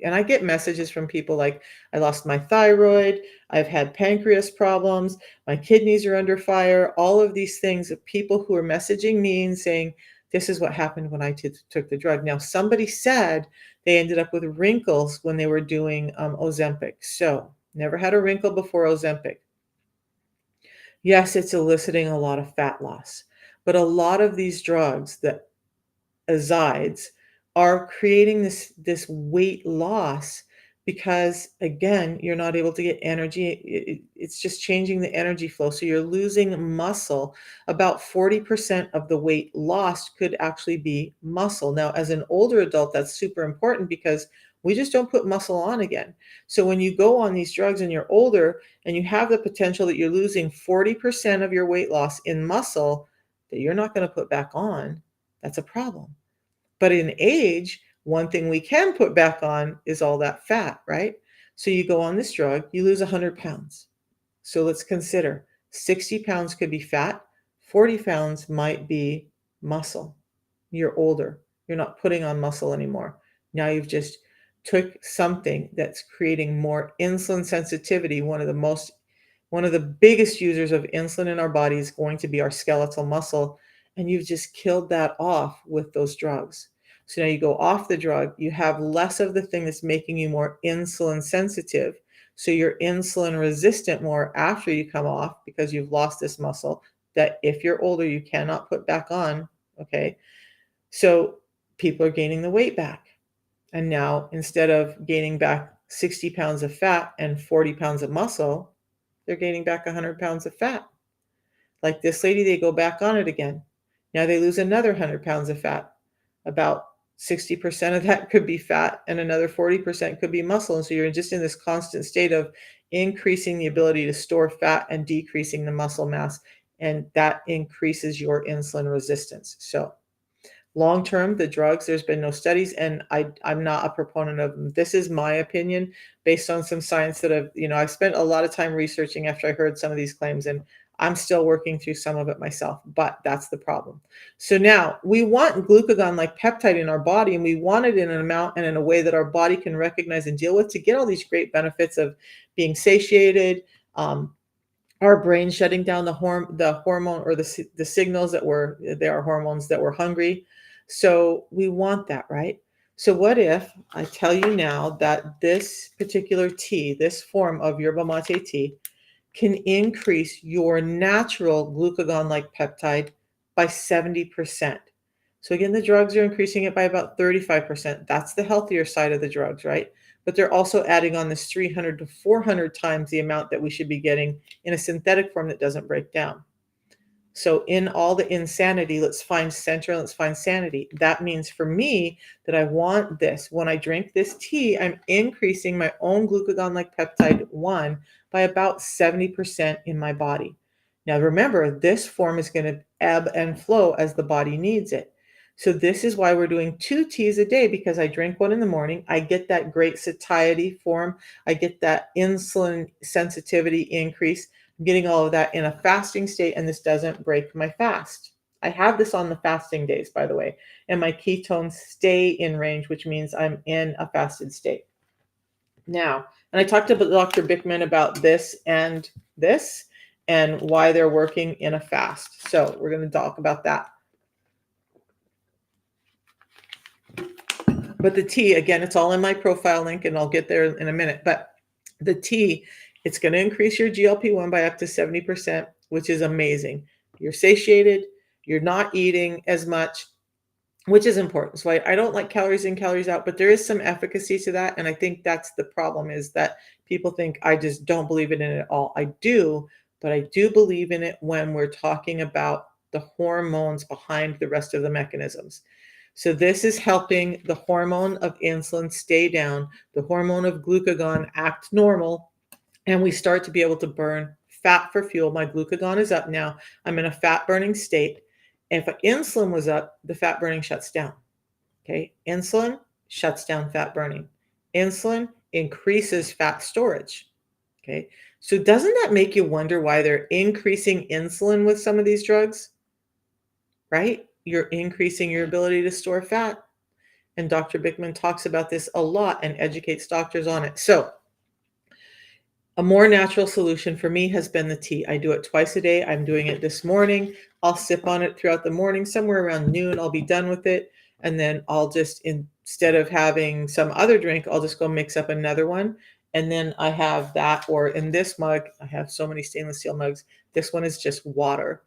and I get messages from people like, "I lost my thyroid, I've had pancreas problems, my kidneys are under fire," all of these things of people who are messaging me and saying, "This is what happened when I took the drug." Now, somebody said they ended up with wrinkles when they were doing, Ozempic. So, never had a wrinkle before Ozempic. Yes, it's eliciting a lot of fat loss, but a lot of these drugs that azides are creating this weight loss because again you're not able to get energy. It's just changing the energy flow, so you're losing muscle. About 40% of the weight lost could actually be muscle. Now as an older adult, that's super important because we just don't put muscle on again. So when you go on these drugs and you're older and you have the potential that you're losing 40% of your weight loss in muscle that you're not going to put back on, that's a problem. But in age, one thing we can put back on is all that fat, right? So you go on this drug, you lose 100 pounds. So let's consider 60 pounds could be fat, 40 pounds might be muscle. You're older, you're not putting on muscle anymore. Now you've just took something that's creating more insulin sensitivity. One of the biggest users of insulin in our body is going to be our skeletal muscle, and you've just killed that off with those drugs. So now you go off the drug, you have less of the thing that's making you more insulin sensitive. So you're insulin resistant more after you come off because you've lost this muscle that if you're older, you cannot put back on. Okay. So people are gaining the weight back. And now instead of gaining back 60 pounds of fat and 40 pounds of muscle, they're gaining back 100 pounds of fat. Like this lady, they go back on it again. Now they lose another 100 pounds of fat. About 60% of that could be fat, and another 40% could be muscle. And so you're just in this constant state of increasing the ability to store fat and decreasing the muscle mass. And that increases your insulin resistance. So long term, the drugs, there's been no studies, and I'm not a proponent of them. This is my opinion based on some science that I've spent a lot of time researching after I heard some of these claims, and I'm still working through some of it myself, but that's the problem. So now we want glucagon like peptide in our body, and we want it in an amount and in a way that our body can recognize and deal with to get all these great benefits of being satiated, our brain shutting down the hormone or the signals that they are hormones that we're hungry. So we want that, right? So what if I tell you now that this particular tea, this form of yerba mate tea, can increase your natural glucagon-like peptide by 70%. So again, the drugs are increasing it by about 35%. That's the healthier side of the drugs, right? But they're also adding on this 300 to 400 times the amount that we should be getting in a synthetic form that doesn't break down. So in all the insanity, let's find center, let's find sanity. That means for me that I want this. When I drink this tea, I'm increasing my own glucagon-like peptide 1 by about 70% in my body. Now remember, this form is going to ebb and flow as the body needs it. So this is why we're doing 2 teas a day, because I drink one in the morning. I get that great satiety form. I get that insulin sensitivity increase. I'm getting all of that in a fasting state, and this doesn't break my fast. I have this on the fasting days, by the way, and my ketones stay in range, which means I'm in a fasted state. Now, and I talked to Dr. Bickman about this and why they're working in a fast. So we're going to talk about that. But the tea, again, it's all in my profile link, and I'll get there in a minute. But the tea, it's going to increase your GLP-1 by up to 70%, which is amazing. You're satiated, you're not eating as much, which is important. So I don't like calories in, calories out, but there is some efficacy to that. And I think that's the problem, is that people think I just don't believe in it at all. I do, but I do believe in it when we're talking about the hormones behind the rest of the mechanisms. So this is helping the hormone of insulin stay down, the hormone of glucagon act normal, and we start to be able to burn fat for fuel. My glucagon is up now. I'm in a fat burning state. If insulin was up, the fat burning shuts down. Okay. Insulin shuts down fat burning. Insulin increases fat storage. Okay. So doesn't that make you wonder why they're increasing insulin with some of these drugs? Right? You're increasing your ability to store fat. And Dr. Bickman talks about this a lot and educates doctors on it. So a more natural solution for me has been the tea. I do it twice a day. I'm doing it this morning. I'll sip on it throughout the morning. Somewhere around noon, I'll be done with it. And then I'll just, instead of having some other drink, I'll just go mix up another one. And then I have that, or in this mug, I have so many stainless steel mugs. This one is just water.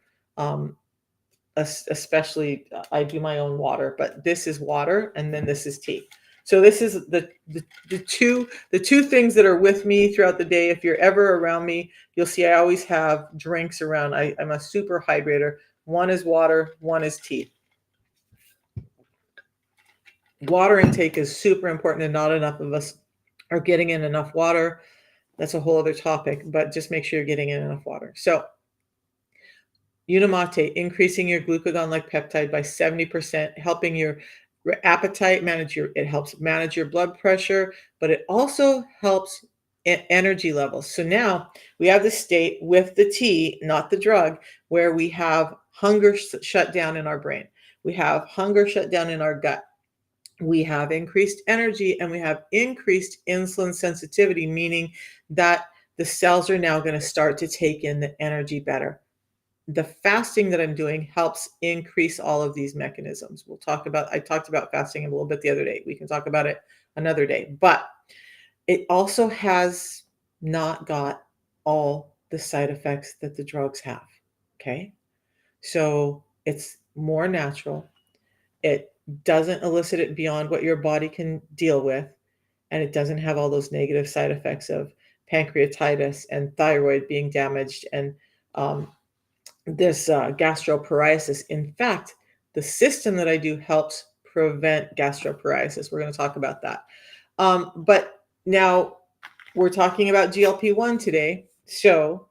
Especially, I do my own water, but this is water, and then this is tea. So this is the two things that are with me throughout the day. If you're ever around me, you'll see I always have drinks around. I'm a super hydrator. One is water, one is tea. Water intake is super important, and not enough of us are getting in enough water. That's a whole other topic, but just make sure you're getting in enough water. So Unimate, increasing your glucagon-like peptide by 70%, helping your appetite, it helps manage your blood pressure, but it also helps energy levels. So now we have the state with the tea, not the drug, where we have hunger shut down in our brain. We have hunger shut down in our gut. We have increased energy, and we have increased insulin sensitivity, meaning that the cells are now going to start to take in the energy better. The fasting that I'm doing helps increase all of these mechanisms. I talked about fasting a little bit the other day. We can talk about it another day, but it also has not got all the side effects that the drugs have. Okay. So it's more natural. It doesn't elicit it beyond what your body can deal with. And it doesn't have all those negative side effects of pancreatitis and thyroid being damaged, and this gastroparesis. In fact, the system that I do helps prevent gastroparesis. We're going to talk about that. But now we're talking about GLP-1 today. So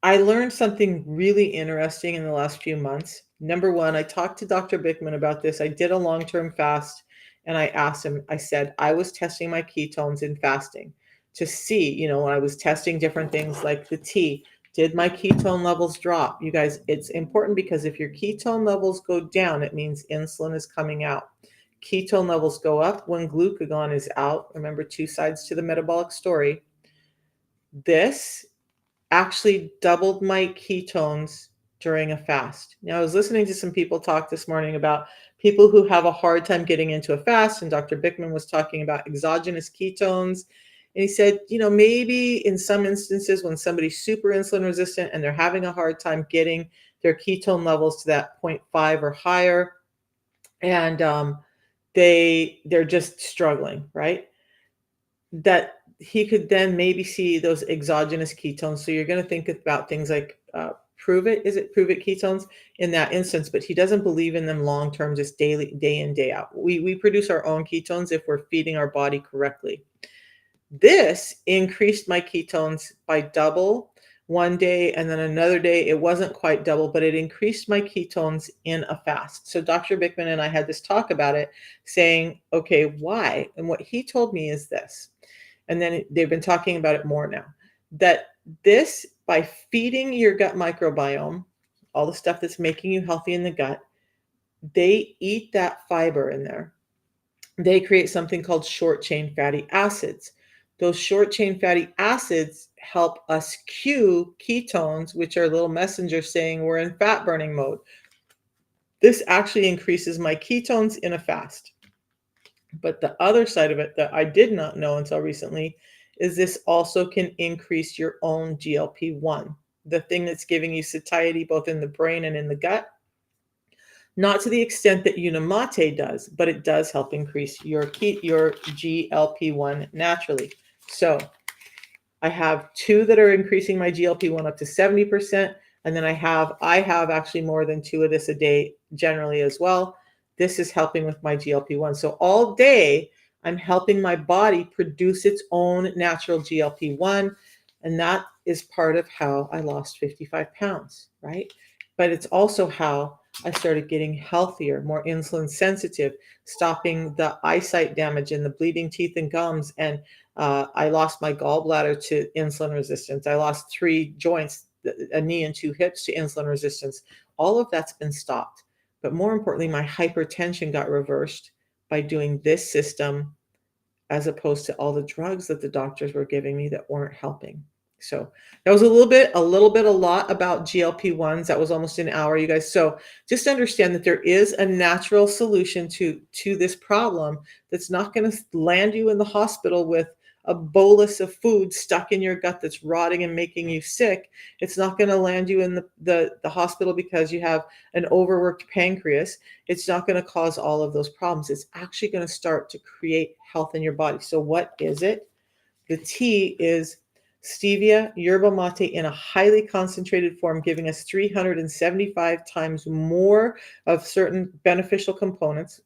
I learned something really interesting in the last few months. Number one, I talked to Dr. Bickman about this. I did a long-term fast, and I asked him, I said, I was testing my ketones in fasting to see, when I was testing different things like the tea, did my ketone levels drop? You guys, it's important, because if your ketone levels go down, it means insulin is coming out. Ketone levels go up when glucagon is out. Remember, two sides to the metabolic story. This actually doubled my ketones during a fast. Now, I was listening to some people talk this morning about people who have a hard time getting into a fast, and Dr. Bickman was talking about exogenous ketones. And he said, maybe in some instances when somebody's super insulin resistant and they're having a hard time getting their ketone levels to that 0.5 or higher, and they're just struggling, right? That he could then maybe see those exogenous ketones. So you're going to think about things like Prove It ketones in that instance, but he doesn't believe in them long term, just daily, day in, day out. We produce our own ketones if we're feeding our body correctly. This increased my ketones by double one day, and then another day it wasn't quite double, but it increased my ketones in a fast. So Dr. Bickman and I had this talk about it, saying, okay, why? And what he told me is this, and then they've been talking about it more now, that this, by feeding your gut microbiome, all the stuff that's making you healthy in the gut, they eat that fiber in there. They create something called short chain fatty acids. Those short chain fatty acids help us cue ketones, which are little messengers saying we're in fat burning mode. This actually increases my ketones in a fast. But the other side of it that I did not know until recently is this also can increase your own GLP-1, the thing that's giving you satiety both in the brain and in the gut. Not to the extent that Unamate does, but it does help increase your GLP-1 naturally. So I have two that are increasing my GLP-1 up to 70%, and then I have actually more than two of this a day generally as well. This is helping with my GLP-1. So all day I'm helping my body produce its own natural GLP-1, and that is part of how I lost 55 pounds, right? But it's also how I started getting healthier, more insulin sensitive, stopping the eyesight damage and the bleeding teeth and gums, and I lost my gallbladder to insulin resistance. I lost 3 joints, a knee and 2 hips, to insulin resistance. All of that's been stopped. But more importantly, my hypertension got reversed by doing this system as opposed to all the drugs that the doctors were giving me that weren't helping. So that was a lot about GLP-1s. That was almost an hour, you guys. So just understand that there is a natural solution to this problem that's not going to land you in the hospital with a bolus of food stuck in your gut that's rotting and making you sick. It's not going to land you in the hospital because you have an overworked pancreas. It's not going to cause all of those problems. It's actually going to start to create health in your body. So what is it? The tea is stevia, yerba mate in a highly concentrated form, giving us 375 times more of certain beneficial components,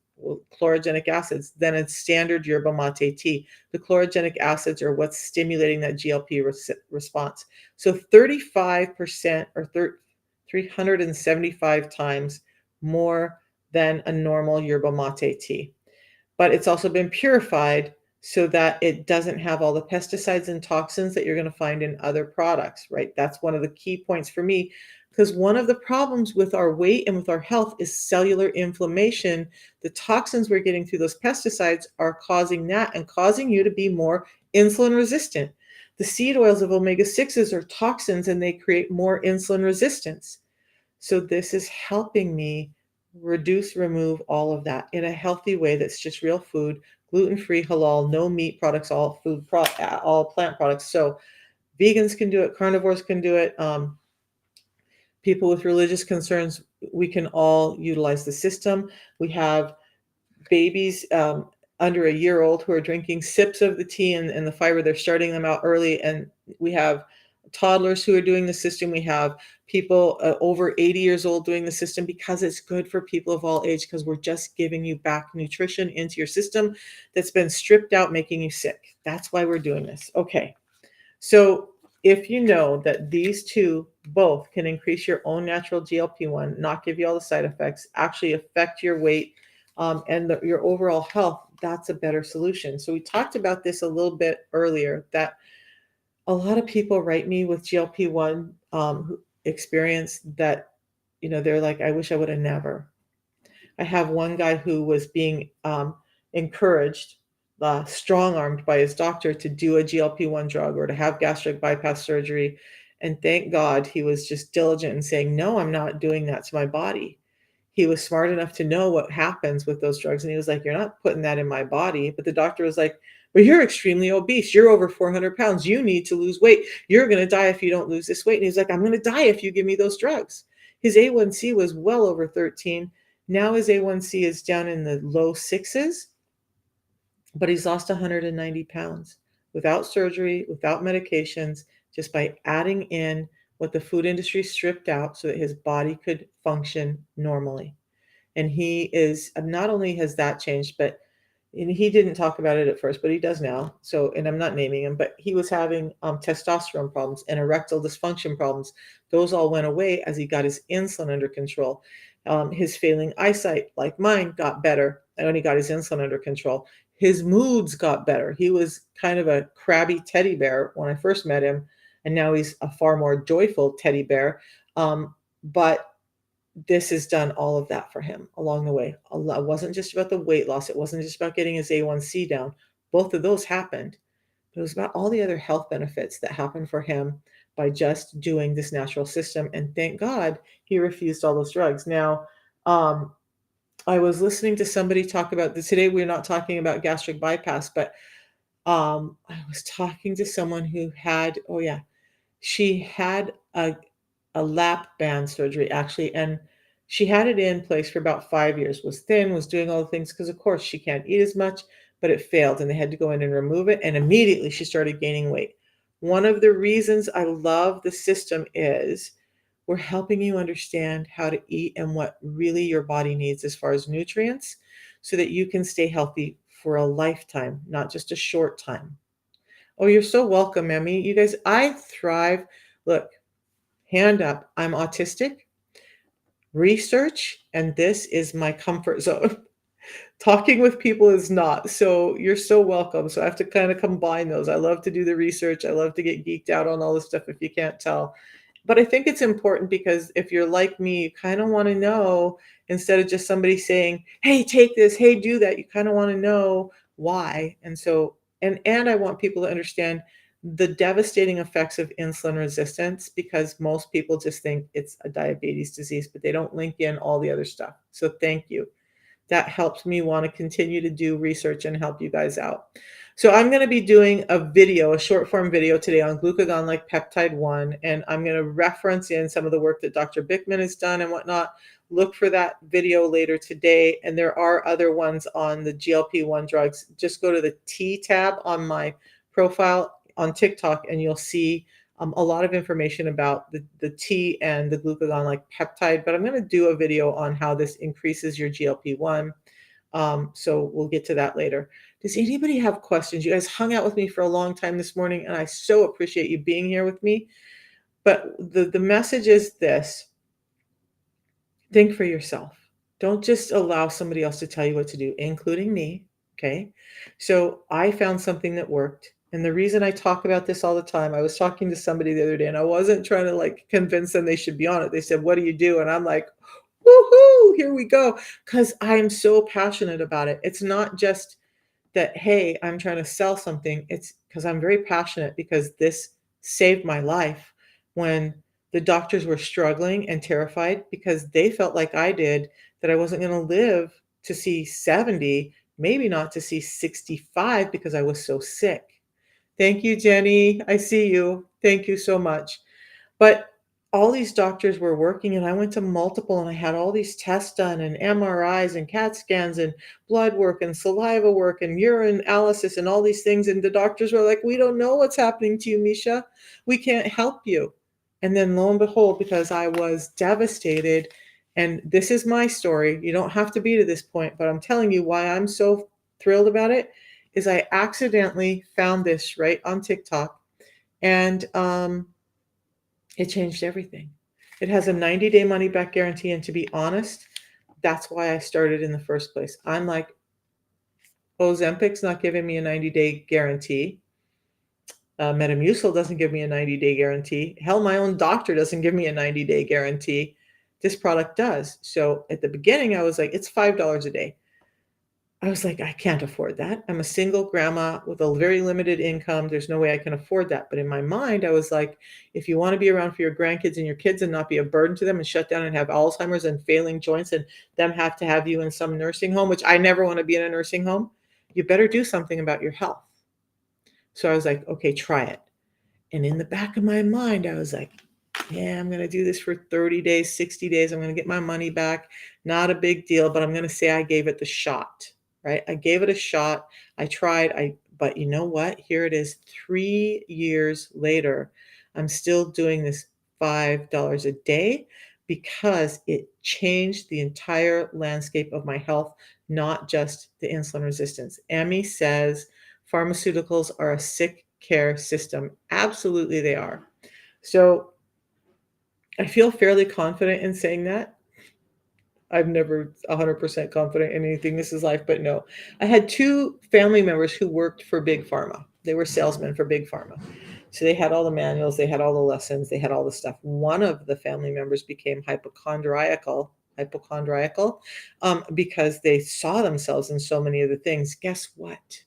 chlorogenic acids, than a standard yerba mate tea. The chlorogenic acids are what's stimulating that GLP response. So 35% or 375 times more than a normal yerba mate tea. But it's also been purified so that it doesn't have all the pesticides and toxins that you're going to find in other products, right? That's one of the key points for me, because one of the problems with our weight and with our health is cellular inflammation. The toxins we're getting through those pesticides are causing that and causing you to be more insulin resistant. The seed oils of omega 6s are toxins and they create more insulin resistance. So this is helping me remove all of that in a healthy way that's just real food, gluten-free, halal, no meat products, all plant products. So vegans can do it, carnivores can do it. People with religious concerns, we can all utilize the system. We have babies under a year old who are drinking sips of the tea and the fiber. They're starting them out early. And we have toddlers who are doing the system. We have people over 80 years old doing the system because it's good for people of all age, because we're just giving you back nutrition into your system that's been stripped out, making you sick. That's why we're doing this. Okay. So if you know that these two both can increase your own natural GLP-1, not give you all the side effects, actually affect your weight and your overall health, that's a better solution. So we talked about this a little bit earlier, that a lot of people write me with GLP-1 experience that, they're like, I wish I would have never. I have one guy who was being encouraged, strong armed by his doctor to do a GLP-1 drug or to have gastric bypass surgery. And thank God he was just diligent in saying, no, I'm not doing that to my body. He was smart enough to know what happens with those drugs. And he was like, you're not putting that in my body. But the doctor was like, well, you're extremely obese. You're over 400 pounds. You need to lose weight. You're going to die if you don't lose this weight. And he's like, I'm going to die if you give me those drugs. His A1C was well over 13. Now his A1C is down in the low sixes, but he's lost 190 pounds without surgery, without medications, just by adding in what the food industry stripped out so that his body could function normally. And he is not only has that changed, but and he didn't talk about it at first, but he does now. So, and I'm not naming him, but he was having testosterone problems and erectile dysfunction problems. Those all went away as he got his insulin under control. His failing eyesight, like mine, got better when he got his insulin under control. His moods got better. He was kind of a crabby teddy bear when I first met him, and now he's a far more joyful teddy bear. But this has done all of that for him along the way. It wasn't just about the weight loss. It wasn't just about getting his A1C down. Both of those happened. But it was about all the other health benefits that happened for him by just doing this natural system. And thank God he refused all those drugs. Now, I was listening to somebody talk about this today. We're not talking about gastric bypass, but I was talking to someone who had, oh yeah, she had a lap band surgery actually, and she had it in place for about 5 years, was thin, was doing all the things because of course she can't eat as much, but it failed and they had to go in and remove it, and immediately she started gaining weight. One of the reasons I love the system is we're helping you understand how to eat and what really your body needs as far as nutrients so that you can stay healthy for a lifetime, not just a short time. Oh, you're so welcome, Emmy. You guys, I thrive. Look, hand up. I'm autistic, research, and this is my comfort zone. Talking with people is not. So you're so welcome. So I have to kind of combine those. I love to do the research. I love to get geeked out on all this stuff if you can't tell. But I think it's important because if you're like me, you kind of want to know instead of just somebody saying, "Hey, take this, hey, do that." You kind of want to know why. And so and I want people to understand the devastating effects of insulin resistance because most people just think it's a diabetes disease, but they don't link in all the other stuff. So thank you. That helps me want to continue to do research and help you guys out. So I'm going to be doing a video, a short form video today on glucagon like peptide 1, and I'm going to reference in some of the work that Dr. Bickman has done and whatnot. Look for that video later today. And there are other ones on the GLP-1 drugs. Just go to the T tab on my profile on TikTok and you'll see a lot of information about the tea and the glucagon like peptide, but I'm going to do a video on how this increases your GLP-1. So we'll get to that later. Does anybody have questions? You guys hung out with me for a long time this morning, and I so appreciate you being here with me. But the message is this: think for yourself. Don't just allow somebody else to tell you what to do, including me. Okay. So I found something that worked. And the reason I talk about this all the time, I was talking to somebody the other day and I wasn't trying to like convince them they should be on it. They said, "What do you do?" And I'm like, woohoo, here we go. Because I am so passionate about it. It's not just that, hey, I'm trying to sell something. It's because I'm very passionate because this saved my life when the doctors were struggling and terrified because they felt like I did that I wasn't going to live to see 70, maybe not to see 65 because I was so sick. Thank you, Jenny. I see you. Thank you so much. But all these doctors were working, and I went to multiple, and I had all these tests done, and MRIs, and CAT scans, and blood work, and saliva work, and urine analysis, and all these things. And the doctors were like, "We don't know what's happening to you, Misha. We can't help you." And then lo and behold, because I was devastated, and this is my story, you don't have to be to this point, but I'm telling you why I'm so thrilled about it is I accidentally found this right on TikTok, and it changed everything. It has a 90-day money back guarantee, and to be honest, that's why I started in the first place. I'm like, Ozempic's not giving me a 90-day guarantee. Metamucil doesn't give me a 90-day guarantee. Hell, my own doctor doesn't give me a 90-day guarantee. This product does. So at the beginning, I was like, it's $5 a day. I was like, I can't afford that. I'm a single grandma with a very limited income. There's no way I can afford that. But in my mind, I was like, if you want to be around for your grandkids and your kids and not be a burden to them and shut down and have Alzheimer's and failing joints and them have to have you in some nursing home, which I never want to be in a nursing home, you better do something about your health. So I was like, okay, try it. And in the back of my mind, I was like, yeah, I'm going to do this for 30 days, 60 days. I'm going to get my money back. Not a big deal, but I'm going to say I gave it the shot, right? I gave it a shot. I tried. But you know what? Here it is 3 years later. I'm still doing this $5 a day because it changed the entire landscape of my health, not just the insulin resistance. Emmy says pharmaceuticals are a sick care system. Absolutely, they are. So I feel fairly confident in saying that. I'm never 100% confident in anything. This is life, but no. I had two family members who worked for Big Pharma. They were salesmen for Big Pharma. So they had all the manuals, they had all the lessons, they had all the stuff. One of the family members became hypochondriacal because they saw themselves in so many of the things. Guess what?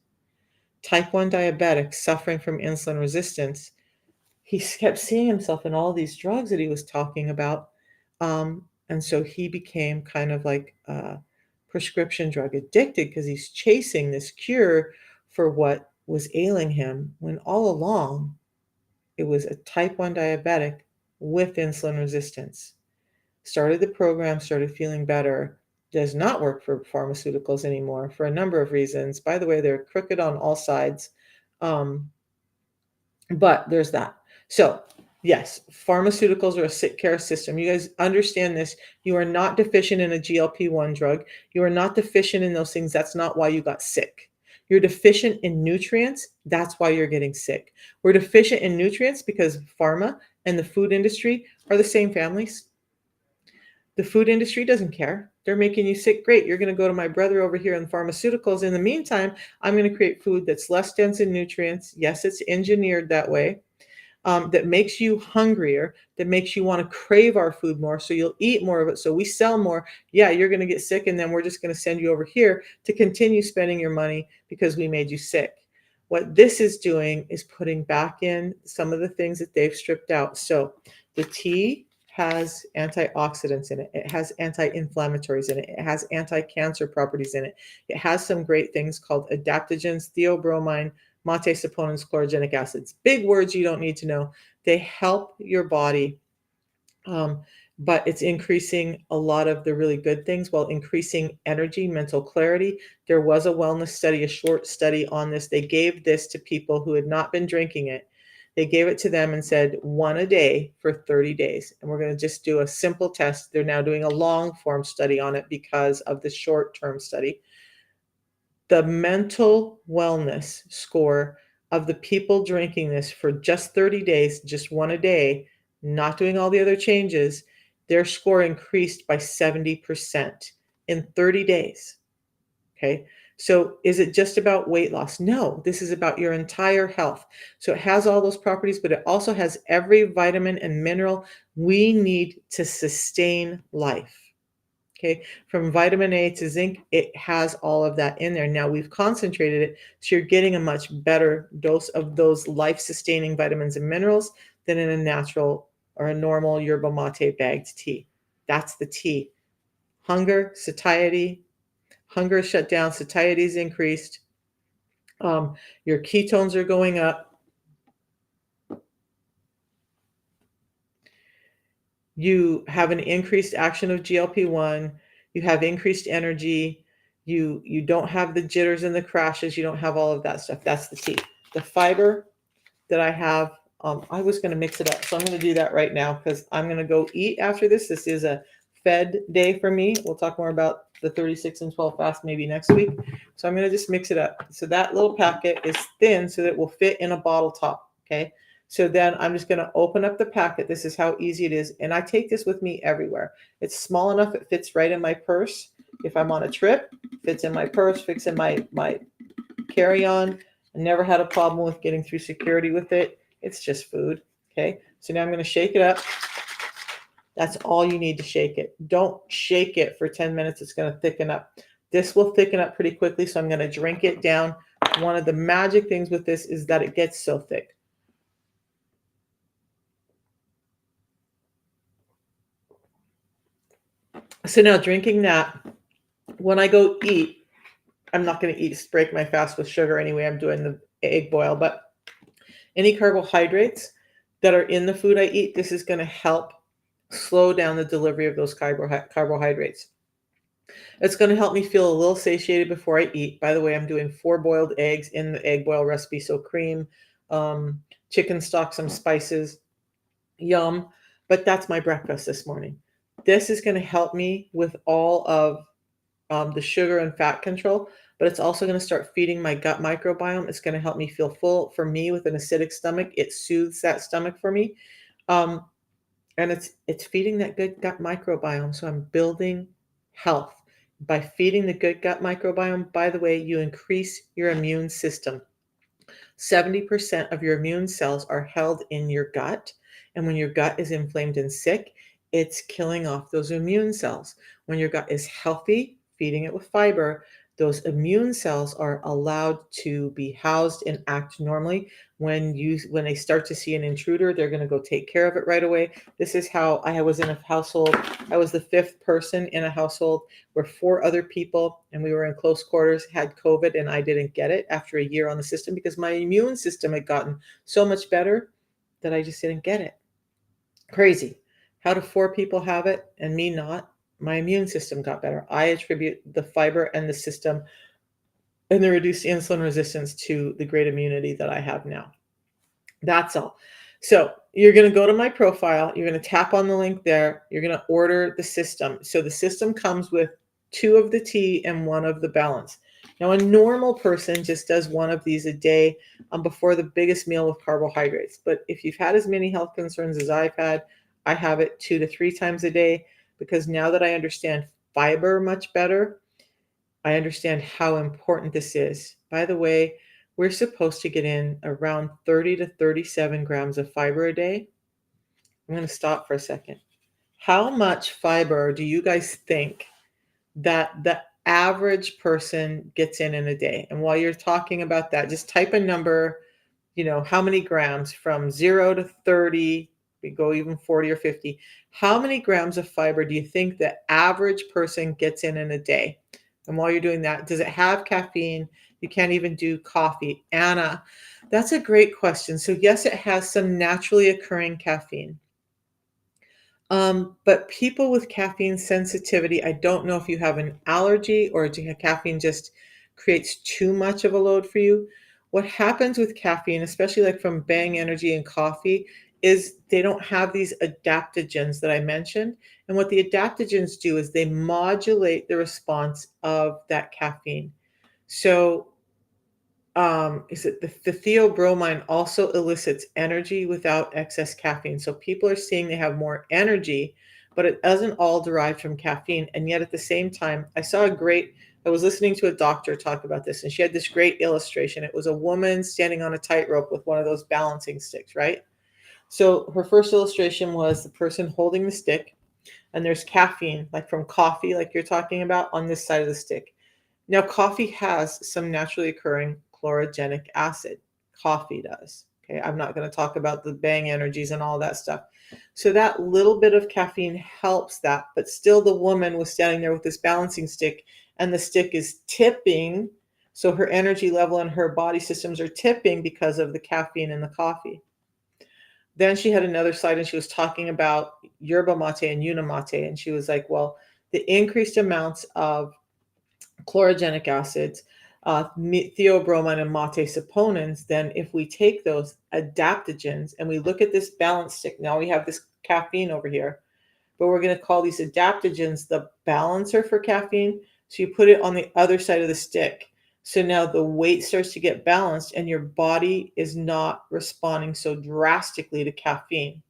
Type 1 diabetic suffering from insulin resistance, he kept seeing himself in all these drugs that he was talking about. And so he became kind of like prescription drug addicted because he's chasing this cure for what was ailing him when all along it was a type 1 diabetic with insulin resistance. Started the program, started feeling better. Does not work for pharmaceuticals anymore for a number of reasons. By the way, they're crooked on all sides. Um, but there's that. So, yes, pharmaceuticals are a sick care system. You guys understand this. You are not deficient in a GLP-1 drug. You are not deficient in those things. That's not why you got sick. You're deficient in nutrients. That's why you're getting sick. We're deficient in nutrients because pharma and the food industry are the same families. The food industry doesn't care. They're making you sick. Great. You're going to go to my brother over here in pharmaceuticals. In the meantime, I'm going to create food that's less dense in nutrients. Yes, it's engineered that way. That makes you hungrier, that makes you want to crave our food more. So you'll eat more of it. So we sell more. Yeah, you're going to get sick. And then we're just going to send you over here to continue spending your money because we made you sick. What this is doing is putting back in some of the things that they've stripped out. So the tea has antioxidants in it. It has anti-inflammatories in it. It has anti-cancer properties in it. It has some great things called adaptogens, theobromine, mate saponins, chlorogenic acids. Big words you don't need to know. They help your body, but it's increasing a lot of the really good things while increasing energy, mental clarity. There was a wellness study, a short study on this. They gave this to people who had not been drinking it. They gave it to them and said one a day for 30 days. And we're going to just do a simple test. They're now doing a long form study on it because of the short term study. The mental wellness score of the people drinking this for just 30 days, just one a day, not doing all the other changes, their score increased by 70% in 30 days. Okay. So is it just about weight loss? No, this is about your entire health. So it has all those properties, but it also has every vitamin and mineral we need to sustain life. Okay, from vitamin A to zinc, it has all of that in there. Now we've concentrated it, so you're getting a much better dose of those life-sustaining vitamins and minerals than in a natural or a normal yerba mate bagged tea. That's the tea. Hunger, satiety, hunger is shut down, satiety is increased. Your ketones are going up. You have an increased action of GLP-1, you have increased energy, you don't have the jitters and the crashes, you don't have all of that stuff. That's the tea. The fiber that I have, I was going to mix it up. So I'm going to do that right now because I'm going to go eat after this. This is a fed day for me. We'll talk more about the 36 and 12 fast maybe next week. So I'm going to just mix it up. So that little packet is thin so that it will fit in a bottle top. Okay. So then I'm just going to open up the packet. This is how easy it is. And I take this with me everywhere. It's small enough. It fits right in my purse. If I'm on a trip, fits in my purse, fits in my carry-on. I never had a problem with getting through security with it. It's just food. Okay. So now I'm going to shake it up. That's all you need to shake it. Don't shake it for 10 minutes. It's going to thicken up. This will thicken up pretty quickly. So I'm going to drink it down. One of the magic things with this is that it gets so thick. So now drinking that, when I go eat, I'm not going to break my fast with sugar anyway. I'm doing the egg boil, but any carbohydrates that are in the food I eat, this is going to help slow down the delivery of those carbohydrates. It's going to help me feel a little satiated before I eat. By the way, I'm doing 4 boiled eggs in the egg boil recipe. So cream, chicken stock, some spices, yum. But that's my breakfast this morning. This is going to help me with all of the sugar and fat control, but it's also going to start feeding my gut microbiome. It's going to help me feel full. For me, with an acidic stomach, it soothes that stomach for me. And it's feeding that good gut microbiome. So I'm building health. By feeding the good gut microbiome, by the way, you increase your immune system. 70% of your immune cells are held in your gut. And when your gut is inflamed and sick, it's killing off those immune cells. When your gut is healthy, feeding it with fiber, those immune cells are allowed to be housed and act normally. When they start to see an intruder, they're going to go take care of it right away. This is how I was in a household. I was the fifth person in a household where four other people, and we were in close quarters, had COVID, and I didn't get it after a year on the system because my immune system had gotten so much better that I just didn't get it. Crazy. How do four people have it and me not? My immune system got better. I attribute the fiber and the system and the reduced insulin resistance to the great immunity that I have now. That's all. So you're going to go to my profile. You're going to tap on the link there. You're going to order the system. So the system comes with 2 of the tea and 1 of the balance. Now, a normal person just does 1 of these a day before the biggest meal with carbohydrates. But if you've had as many health concerns as I've had, I have it 2 to 3 times a day because now that I understand fiber much better, I understand how important this is. By the way, we're supposed to get in around 30 to 37 grams of fiber a day. I'm going to stop for a second. How much fiber do you guys think that the average person gets in a day? And while you're talking about that, just type a number, how many grams from 0 to 30, we go even 40 or 50. How many grams of fiber do you think the average person gets in a day? And while you're doing that, does it have caffeine? You can't even do coffee. Anna, that's a great question. So yes, it has some naturally occurring caffeine. But people with caffeine sensitivity, I don't know if you have an allergy or caffeine just creates too much of a load for you. What happens with caffeine, especially like from Bang Energy and coffee, is they don't have these adaptogens that I mentioned. And what the adaptogens do is they modulate the response of that caffeine. So is it the theobromine also elicits energy without excess caffeine. So people are seeing they have more energy, but it doesn't all derive from caffeine. And yet at the same time, I was listening to a doctor talk about this, and she had this great illustration. It was a woman standing on a tightrope with one of those balancing sticks, right? So her first illustration was the person holding the stick, and there's caffeine, like from coffee, like you're talking about, on this side of the stick. Now, coffee has some naturally occurring chlorogenic acid. Coffee does. Okay, I'm not going to talk about the Bang energies and all that stuff. So that little bit of caffeine helps that, but still the woman was standing there with this balancing stick and the stick is tipping. So her energy level and her body systems are tipping because of the caffeine in the coffee. Then she had another slide and she was talking about yerba mate and unimate. And she was like, well, the increased amounts of chlorogenic acids, theobromine and mate saponins, then if we take those adaptogens and we look at this balance stick, now we have this caffeine over here, but we're going to call these adaptogens the balancer for caffeine. So you put it on the other side of the stick. So now the weight starts to get balanced and your body is not responding so drastically to caffeine.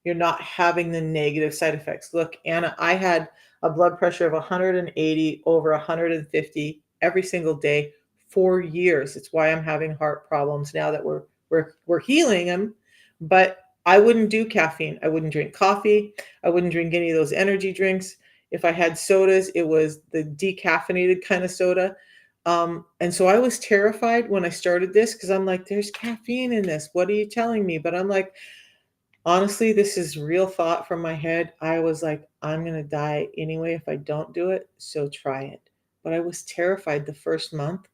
You're not having the negative side effects. Look, Anna, I had a blood pressure of 180 over 150 every single day for years. It's why I'm having heart problems now that we're healing them. But I wouldn't do caffeine. I wouldn't drink coffee. I wouldn't drink any of those energy drinks. If I had sodas, it was the decaffeinated kind of soda. And so I was terrified when I started this because I'm like, there's caffeine in this. What are you telling me? But I'm like, honestly, this is real thought from my head. I was like, I'm going to die anyway if I don't do it, so try it. But I was terrified the first month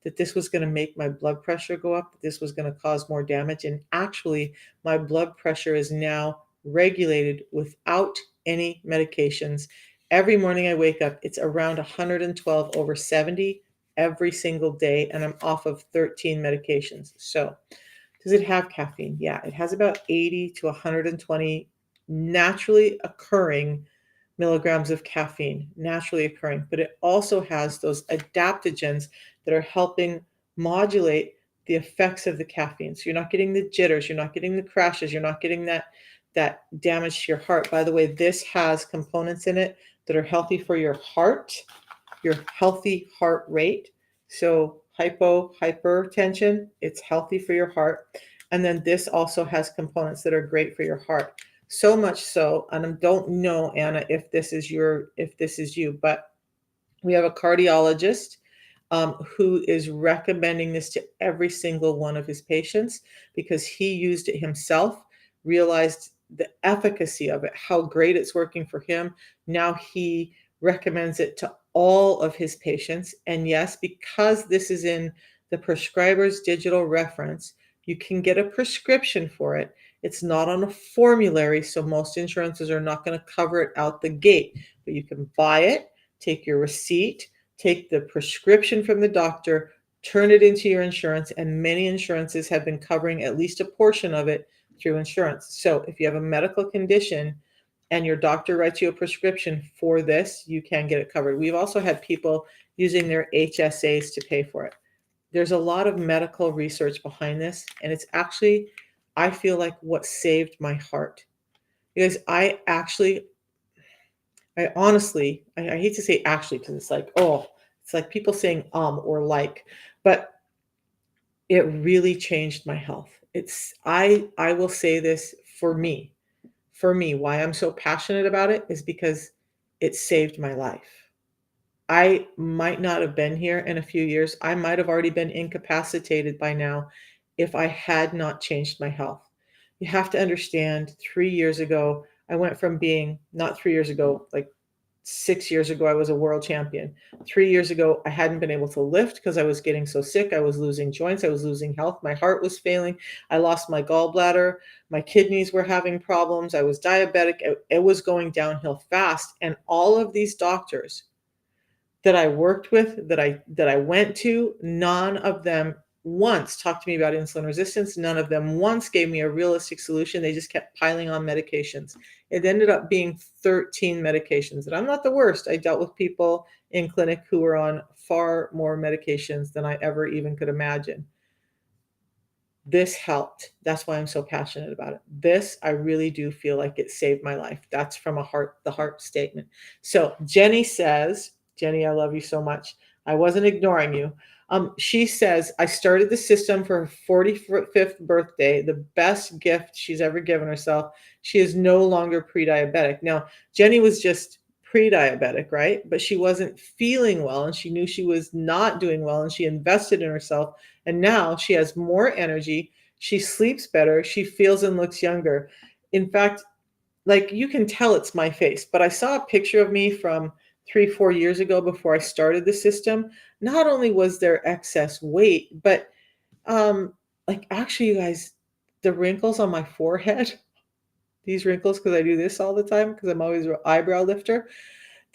that this was going to make my blood pressure go up, that this was going to cause more damage. And actually, my blood pressure is now regulated without any medications. Every morning I wake up, it's around 112 over 70 every single day, and I'm off of 13 medications. So, does it have caffeine? Yeah, it has about 80 to 120 naturally occurring milligrams of caffeine, naturally occurring, but it also has those adaptogens that are helping modulate the effects of the caffeine. So you're not getting the jitters, you're not getting the crashes, you're not getting that damage to your heart. By the way, this has components in it that are healthy for your heart, your healthy heart rate. So hypertension, it's healthy for your heart. And then this also has components that are great for your heart. So much so, and I don't know, Anna, if this is you, but we have a cardiologist who is recommending this to every single one of his patients because he used it himself, realized the efficacy of it, how great it's working for him. Now he recommends it to all of his patients. And yes, because this is in the prescriber's digital reference, you can get a prescription for it. It's not on a formulary, so most insurances are not going to cover it out the gate, but you can buy it, take your receipt, take the prescription from the doctor, turn it into your insurance, and many insurances have been covering at least a portion of it through insurance. So if you have a medical condition and your doctor writes you a prescription for this, you can get it covered. We've also had people using their HSAs to pay for it. There's a lot of medical research behind this, and it's actually, I feel like, what saved my heart. Because I honestly, I hate to say actually because it's like, oh, it's like people saying or like, but it really changed my health. I will say this for me. For me, why I'm so passionate about it is because it saved my life. I might not have been here in a few years. I might have already been incapacitated by now if I had not changed my health. You have to understand 3 years ago, I went from being not 3 years ago, like 6 years ago, I was a world champion. 3 years ago, I hadn't been able to lift because I was getting so sick. I was losing joints. I was losing health. My heart was failing. I lost my gallbladder. My kidneys were having problems. I was diabetic. It was going downhill fast. And all of these doctors that I worked with, that I went to, none of them once talked to me about insulin resistance. None of them once gave me a realistic solution. They just kept piling on medications. It ended up being 13 medications. And I'm not the worst. I dealt with people in clinic who were on far more medications than I ever even could imagine. This helped. That's why I'm so passionate about it. This, I really do feel like it saved my life. That's from the heart statement. So Jenny says, Jenny, I love you so much. I wasn't ignoring you. She says, I started the system for her 45th birthday, the best gift she's ever given herself. She is no longer pre-diabetic. Now, Jenny was just pre-diabetic, right? But she wasn't feeling well and she knew she was not doing well and she invested in herself. And now she has more energy. She sleeps better. She feels and looks younger. In fact, like you can tell it's my face, but I saw a picture of me from 3, 4 years ago before I started the system. Not only was there excess weight, but like actually, you guys, the wrinkles on my forehead, these wrinkles, because I do this all the time, because I'm always an eyebrow lifter,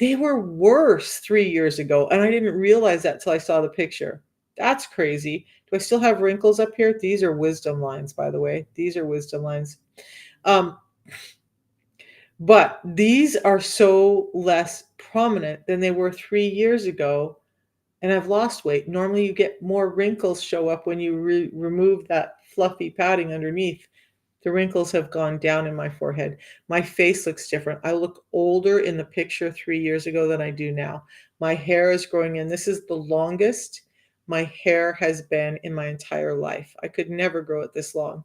they were worse 3 years ago, and I didn't realize that till I saw the picture. That's crazy. Do I still have wrinkles up here? These are wisdom lines, by the way. These are wisdom lines. Um, but these are so less prominent than they were 3 years ago, and I've lost weight. Normally, you get more wrinkles show up when you remove that fluffy padding underneath. The wrinkles have gone down in my forehead. My face looks different. I look older in the picture 3 years ago than I do now. My hair is growing in. This is the longest my hair has been in my entire life. I could never grow it this long.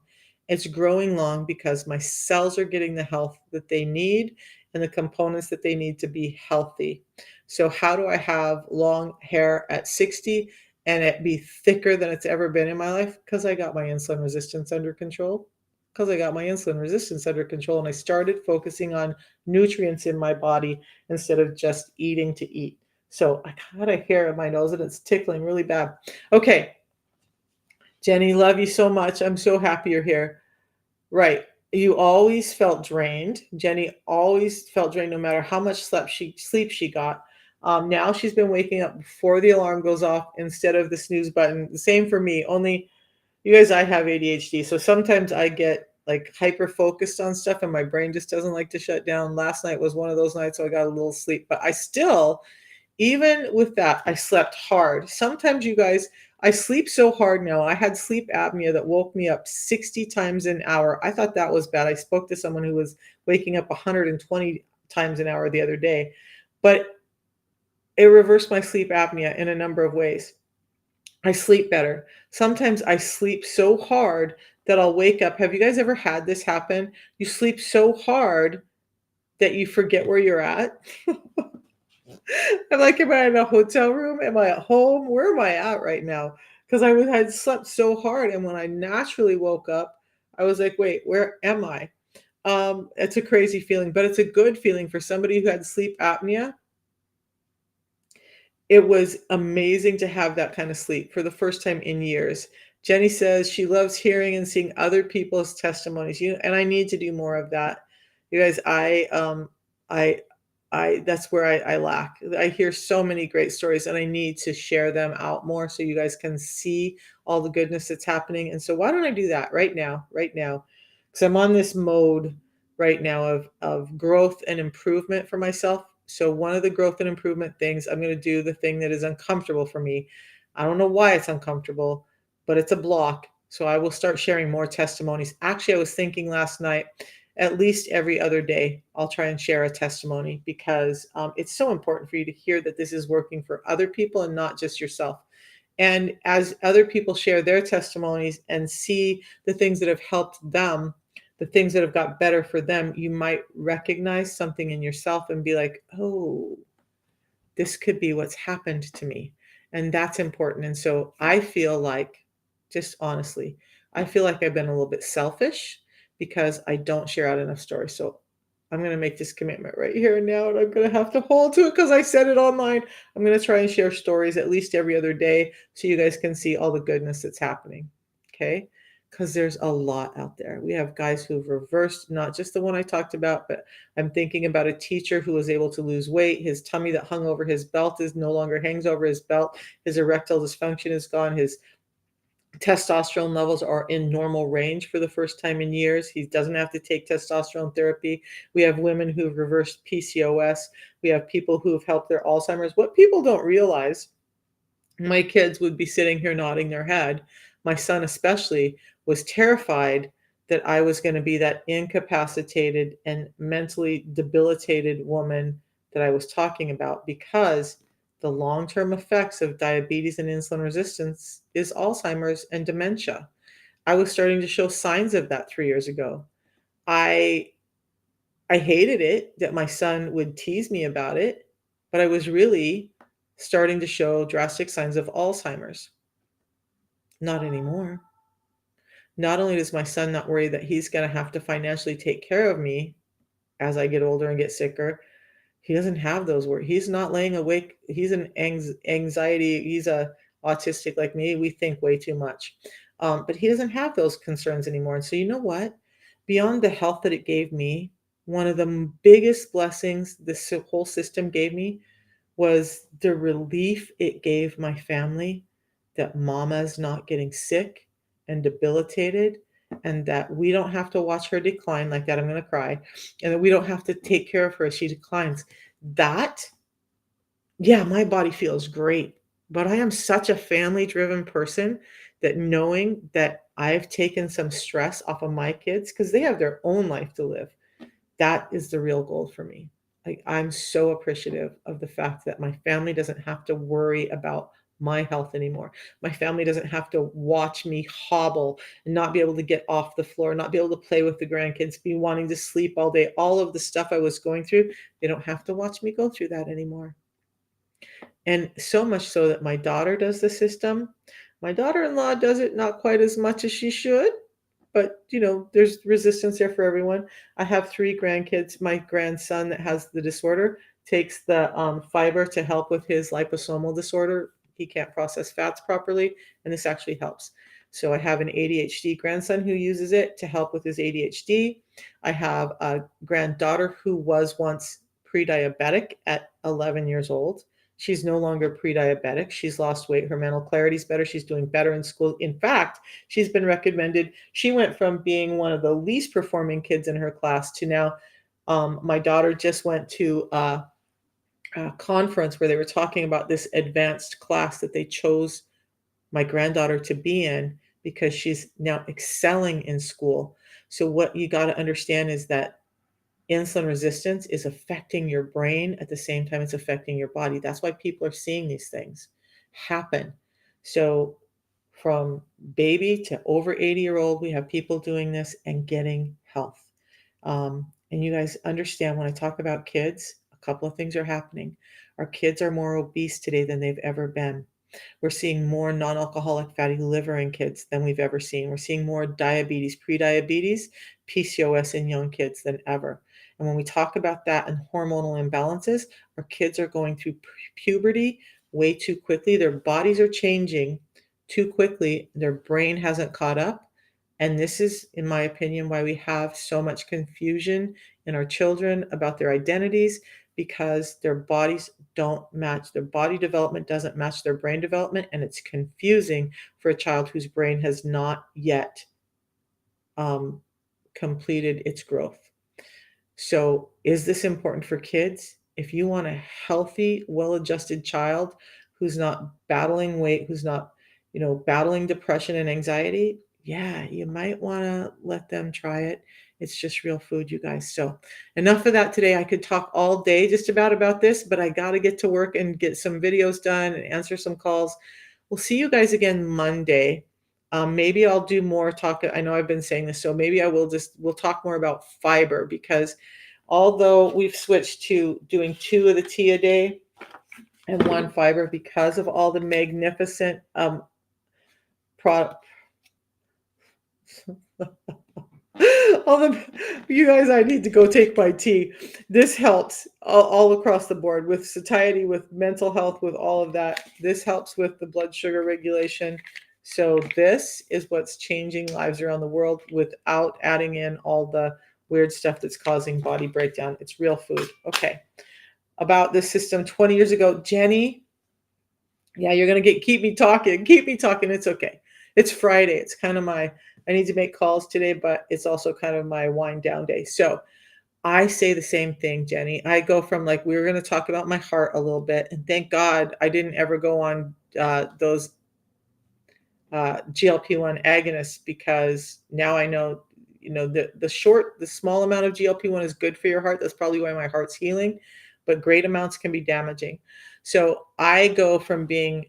It's growing long because my cells are getting the health that they need and the components that they need to be healthy. So, how do I have long hair at 60 and it be thicker than it's ever been in my life? Because I got my insulin resistance under control. Because I got my insulin resistance under control and I started focusing on nutrients in my body instead of just eating to eat. So I got a hair in my nose and it's tickling really bad. Okay, Jenny, love you so much. I'm so happy you're here. Right. You always felt drained. Jenny always felt drained no matter how much sleep she got. Now she's been waking up before the alarm goes off instead of the snooze button. The same for me, only you guys, I have ADHD, so sometimes I get like hyper focused on stuff and my brain just doesn't like to shut down. Last night was one of those nights, so I got a little sleep, but I still, even with that, I slept hard. Sometimes, you guys, I sleep so hard now. I had sleep apnea that woke me up 60 times an hour. I thought that was bad. I spoke to someone who was waking up 120 times an hour the other day, but it reversed my sleep apnea in a number of ways. I sleep better. Sometimes I sleep so hard that I'll wake up. Have you guys ever had this happen? You sleep so hard that you forget where you're at. I'm like, am I in a hotel room? Am I at home? Where am I at right now? Because had slept so hard, and when I naturally woke up, I was like, wait, where am I? It's a crazy feeling, but it's a good feeling for somebody who had sleep apnea. It was amazing to have that kind of sleep for the first time in years. Jenny says she loves hearing and seeing other people's testimonies. And I need to do more of that. You guys, I that's where I lack. I hear so many great stories and I need to share them out more so you guys can see all the goodness that's happening. And so why don't I do that right now? Right now. Because I'm on this mode right now of growth and improvement for myself. So one of the growth and improvement things, I'm going to do the thing that is uncomfortable for me. I don't know why it's uncomfortable, but it's a block. So I will start sharing more testimonies. Actually, I was thinking last night, at least every other day, I'll try and share a testimony because it's so important for you to hear that this is working for other people and not just yourself. And as other people share their testimonies and see the things that have helped them, the things that have got better for them, you might recognize something in yourself and be like, oh, this could be what's happened to me. And that's important. And so I feel like, just honestly, I feel like I've been a little bit selfish because I don't share out enough stories. So I'm going to make this commitment right here and now, and I'm going to have to hold to it because I said it online. I'm going to try and share stories at least every other day so you guys can see all the goodness that's happening. Okay. Because there's a lot out there. We have guys who've reversed, not just the one I talked about, but I'm thinking about a teacher who was able to lose weight. His tummy that hung over his belt is no longer hangs over his belt. His erectile dysfunction is gone. His testosterone levels are in normal range for the first time in years. He doesn't have to take testosterone therapy. We have women who've reversed PCOS. We have people who have helped their Alzheimer's. What people don't realize, my kids would be sitting here nodding their head. My son, especially, was terrified that I was going to be that incapacitated and mentally debilitated woman that I was talking about because the long term effects of diabetes and insulin resistance is Alzheimer's and dementia. I was starting to show signs of that 3 years ago. I I hated it that my son would tease me about it, but I was really starting to show drastic signs of Alzheimer's. Not anymore. Not only does my son not worry that he's going to have to financially take care of me as I get older and get sicker, he doesn't have those worries. He's not laying awake. He's an anxiety. He's a autistic like me. We think way too much, but he doesn't have those concerns anymore. And so you know what? Beyond the health that it gave me, one of the biggest blessings this whole system gave me was the relief it gave my family that mama's not getting sick and debilitated and that we don't have to watch her decline like that. I'm going to cry. And that we don't have to take care of her as she declines. That, yeah, my body feels great. But I am such a family driven person that knowing that I've taken some stress off of my kids because they have their own life to live, that is the real goal for me. Like, I'm so appreciative of the fact that my family doesn't have to worry about my health anymore. My family doesn't have to watch me hobble and not be able to get off the floor, not be able to play with the grandkids, be wanting to sleep all day. All of the stuff I was going through, they don't have to watch me go through that anymore. And so much so that my daughter does the system. My daughter-in-law does it not quite as much as she should, but there's resistance there for everyone. I have 3 grandkids. My grandson that has the disorder takes the fiber to help with his liposomal disorder. He can't process fats properly, and this actually helps. So I have an ADHD grandson who uses it to help with his ADHD. I have a granddaughter who was once pre-diabetic at 11 years old. She's no longer pre-diabetic. She's lost weight. Her mental clarity is better. She's doing better in school. In fact, she's been recommended. She went from being one of the least performing kids in her class to now, my daughter just went to a conference where they were talking about this advanced class that they chose my granddaughter to be in because she's now excelling in school. So what you got to understand is that insulin resistance is affecting your brain at the same time it's affecting your body. That's why people are seeing these things happen. So from baby to over 80-year-old, we have people doing this and getting health. And you guys understand when I talk about kids, a couple of things are happening. Our kids are more obese today than they've ever been. We're seeing more non-alcoholic fatty liver in kids than we've ever seen. We're seeing more diabetes, prediabetes, PCOS in young kids than ever. And when we talk about that and hormonal imbalances, our kids are going through puberty way too quickly. Their bodies are changing too quickly. Their brain hasn't caught up. And this is, in my opinion, why we have so much confusion in our children about their identities, because their bodies don't match. Their body development doesn't match their brain development, and it's confusing for a child whose brain has not yet um, completed its growth. So, is this important for kids? If you want a healthy, well-adjusted child who's not battling weight, who's not, battling depression and anxiety, yeah, you might want to let them try it. It's just real food, you guys. So, enough of that today. I could talk all day just about this, but I got to get to work and get some videos done and answer some calls. We'll see you guys again Monday. Maybe I'll do more talk. I know I've been saying this, so maybe we'll talk more about fiber, because although we've switched to doing 2 of the tea a day and 1 fiber because of all the magnificent product. All the You guys, I need to go take my tea. This helps all across the board with satiety, with mental health, with all of that. This helps with the blood sugar regulation. So this is what's changing lives around the world without adding in all the weird stuff that's causing body breakdown. It's real food. Okay. About this system 20 years ago, Jenny, yeah, you're going to keep me talking. Keep me talking. It's okay. It's Friday. It's kind of I need to make calls today, but it's also kind of my wind down day. So I say the same thing, Jenny. I go from, like, we were going to talk about my heart a little bit, and thank God I didn't ever go on those GLP-1 agonists, because now I know, the small amount of GLP-1 is good for your heart. That's probably why my heart's healing, but great amounts can be damaging. So I go from being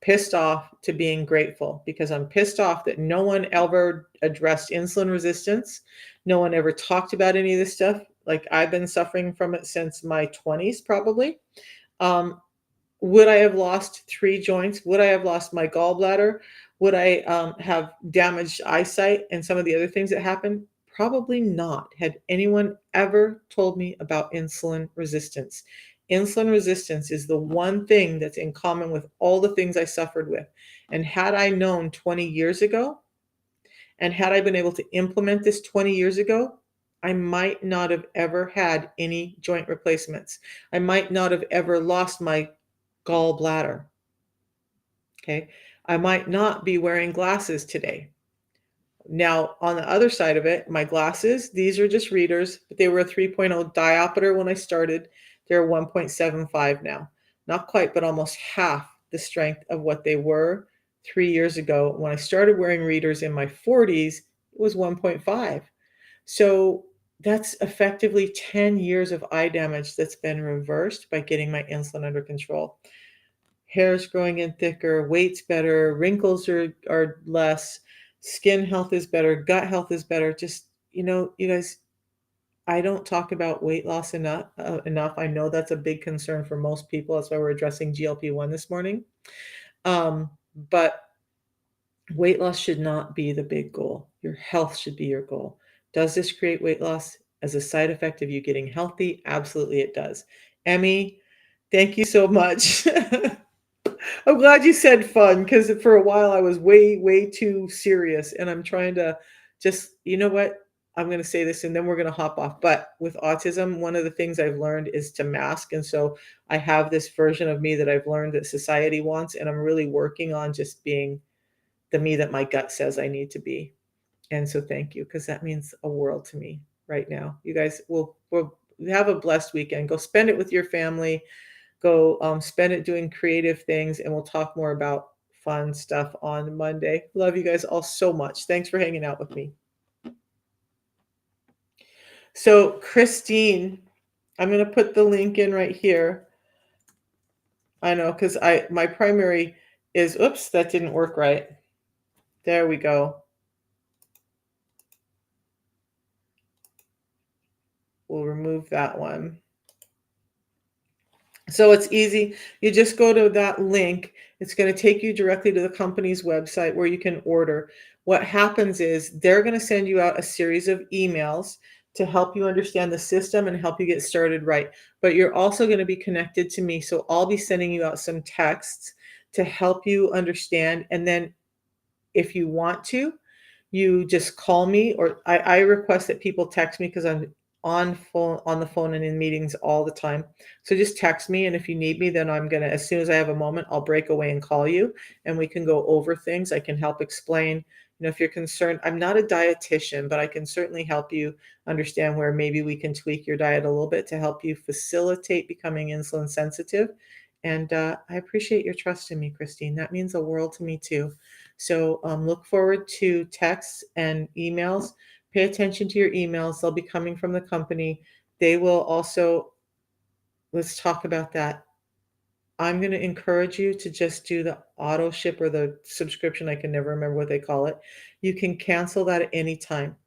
pissed off to being grateful, because I'm pissed off that no one ever addressed insulin resistance. No one ever talked about any of this stuff. Like, I've been suffering from it since my 20s, probably. Um, would I have lost 3 joints? Would I have lost my gallbladder? Would I have damaged eyesight and some of the other things that happened? Probably not, had anyone ever told me about insulin resistance. Insulin resistance is the one thing that's in common with all the things I suffered with. And had I known 20 years ago, and had I been able to implement this 20 years ago, I might not have ever had any joint replacements. I might not have ever lost my gallbladder. Okay. I might not be wearing glasses today. Now, on the other side of it, my glasses, these are just readers, but they were a 3.0 diopter when I started. They're 1.75 now. Not quite, but almost half the strength of what they were 3 years ago. When I started wearing readers in my 40s, it was 1.5. So that's effectively 10 years of eye damage that's been reversed by getting my insulin under control. Hair's growing in thicker, weight's better, wrinkles are less, skin health is better, gut health is better. Just, you guys, I don't talk about weight loss enough. I know that's a big concern for most people. That's why we're addressing GLP-1 this morning. But weight loss should not be the big goal. Your health should be your goal. Does this create weight loss as a side effect of you getting healthy? Absolutely, it does. Emmy, thank you so much. I'm glad you said fun, because for a while I was way, way too serious. And I'm trying to just, you know what? I'm going to say this and then we're going to hop off. But with autism, one of the things I've learned is to mask. And so I have this version of me that I've learned that society wants. And I'm really working on just being the me that my gut says I need to be. And so thank you, because that means a world to me right now. You guys will have a blessed weekend. Go spend it with your family. Go spend it doing creative things, and we'll talk more about fun stuff on Monday. Love you guys all so much. Thanks for hanging out with me. So Christine, I'm going to put the link in right here. I know, because my primary is, oops, that didn't work right. There we go. We'll remove that one. So it's easy. You just go to that link. It's going to take you directly to the company's website where you can order. What happens is they're going to send you out a series of emails to help you understand the system and help you get started right. But you're also going to be connected to me. So I'll be sending you out some texts to help you understand. And then if you want to, you just call me, or I request that people text me because I'm on the phone and in meetings all the time. So just text me, and if you need me, then I'm gonna, as soon as I have a moment, I'll break away and call you, and we can go over things. I can help explain, if you're concerned. I'm not a dietitian, but I can certainly help you understand where maybe we can tweak your diet a little bit to help you facilitate becoming insulin sensitive. And I appreciate your trust in me, Christine. That means the world to me too. So look forward to texts and emails. Pay attention to your emails. They'll be coming from the company. They will also, let's talk about that. I'm going to encourage you to just do the auto ship or the subscription. I can never remember what they call it. You can cancel that at any time.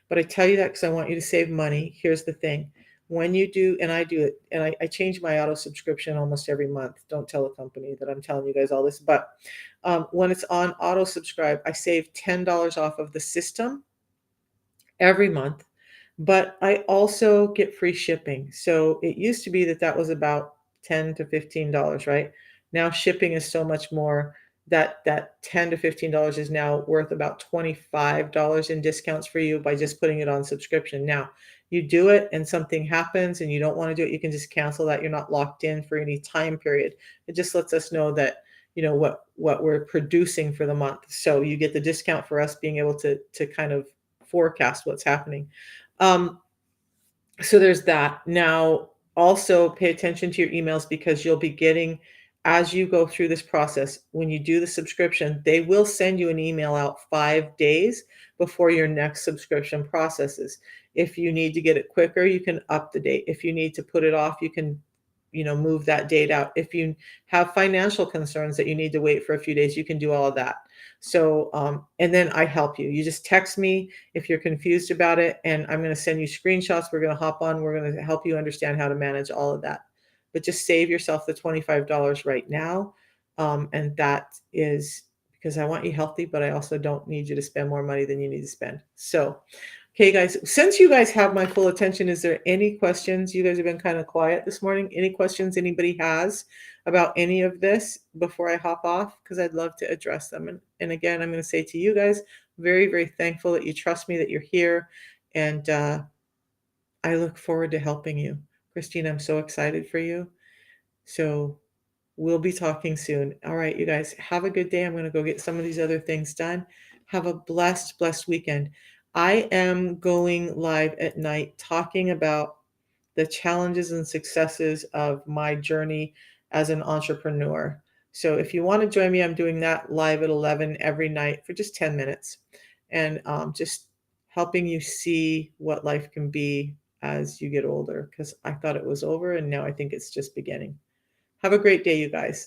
But I tell you that because I want you to save money. Here's the thing. When you do, and I do it, and I change my auto subscription almost every month. Don't tell the company that I'm telling you guys all this. But when it's on auto subscribe, I save $10 off of the system every month, but I also get free shipping. So it used to be that that was about $10 to $15, right? Now shipping is so much more that that $10 to $15 is now worth about $25 in discounts for you by just putting it on subscription. Now, you do it and something happens and you don't want to do it, you can just cancel that. You're not locked in for any time period. It just lets us know that what we're producing for the month. So you get the discount for us being able to kind of forecast what's happening. Um, so there's that. Now, also pay attention to your emails because you'll be getting, as you go through this process, when you do the subscription, they will send you an email out 5 days before your next subscription processes. If you need to get it quicker, you can up the date. If you need to put it off, you can, move that date out. If you have financial concerns that you need to wait for a few days, you can do all of that. So, and then I help you. You just text me if you're confused about it, and I'm going to send you screenshots. We're going to hop on. We're going to help you understand how to manage all of that. But just save yourself the $25 right now. And that is because I want you healthy, but I also don't need you to spend more money than you need to spend. So, okay, guys, since you guys have my full attention, is there any questions? You guys have been kind of quiet this morning. Any questions anybody has about any of this before I hop off? Because I'd love to address them. And again, I'm going to say to you guys, very, very thankful that you trust me, that you're here. And I look forward to helping you. Christine, I'm so excited for you. So we'll be talking soon. All right, you guys, have a good day. I'm going to go get some of these other things done. Have a blessed, blessed weekend. I am going live at night talking about the challenges and successes of my journey as an entrepreneur. So if you want to join me, I'm doing that live at 11 every night for just 10 minutes and just helping you see what life can be as you get older because I thought it was over and now I think it's just beginning. Have a great day, you guys.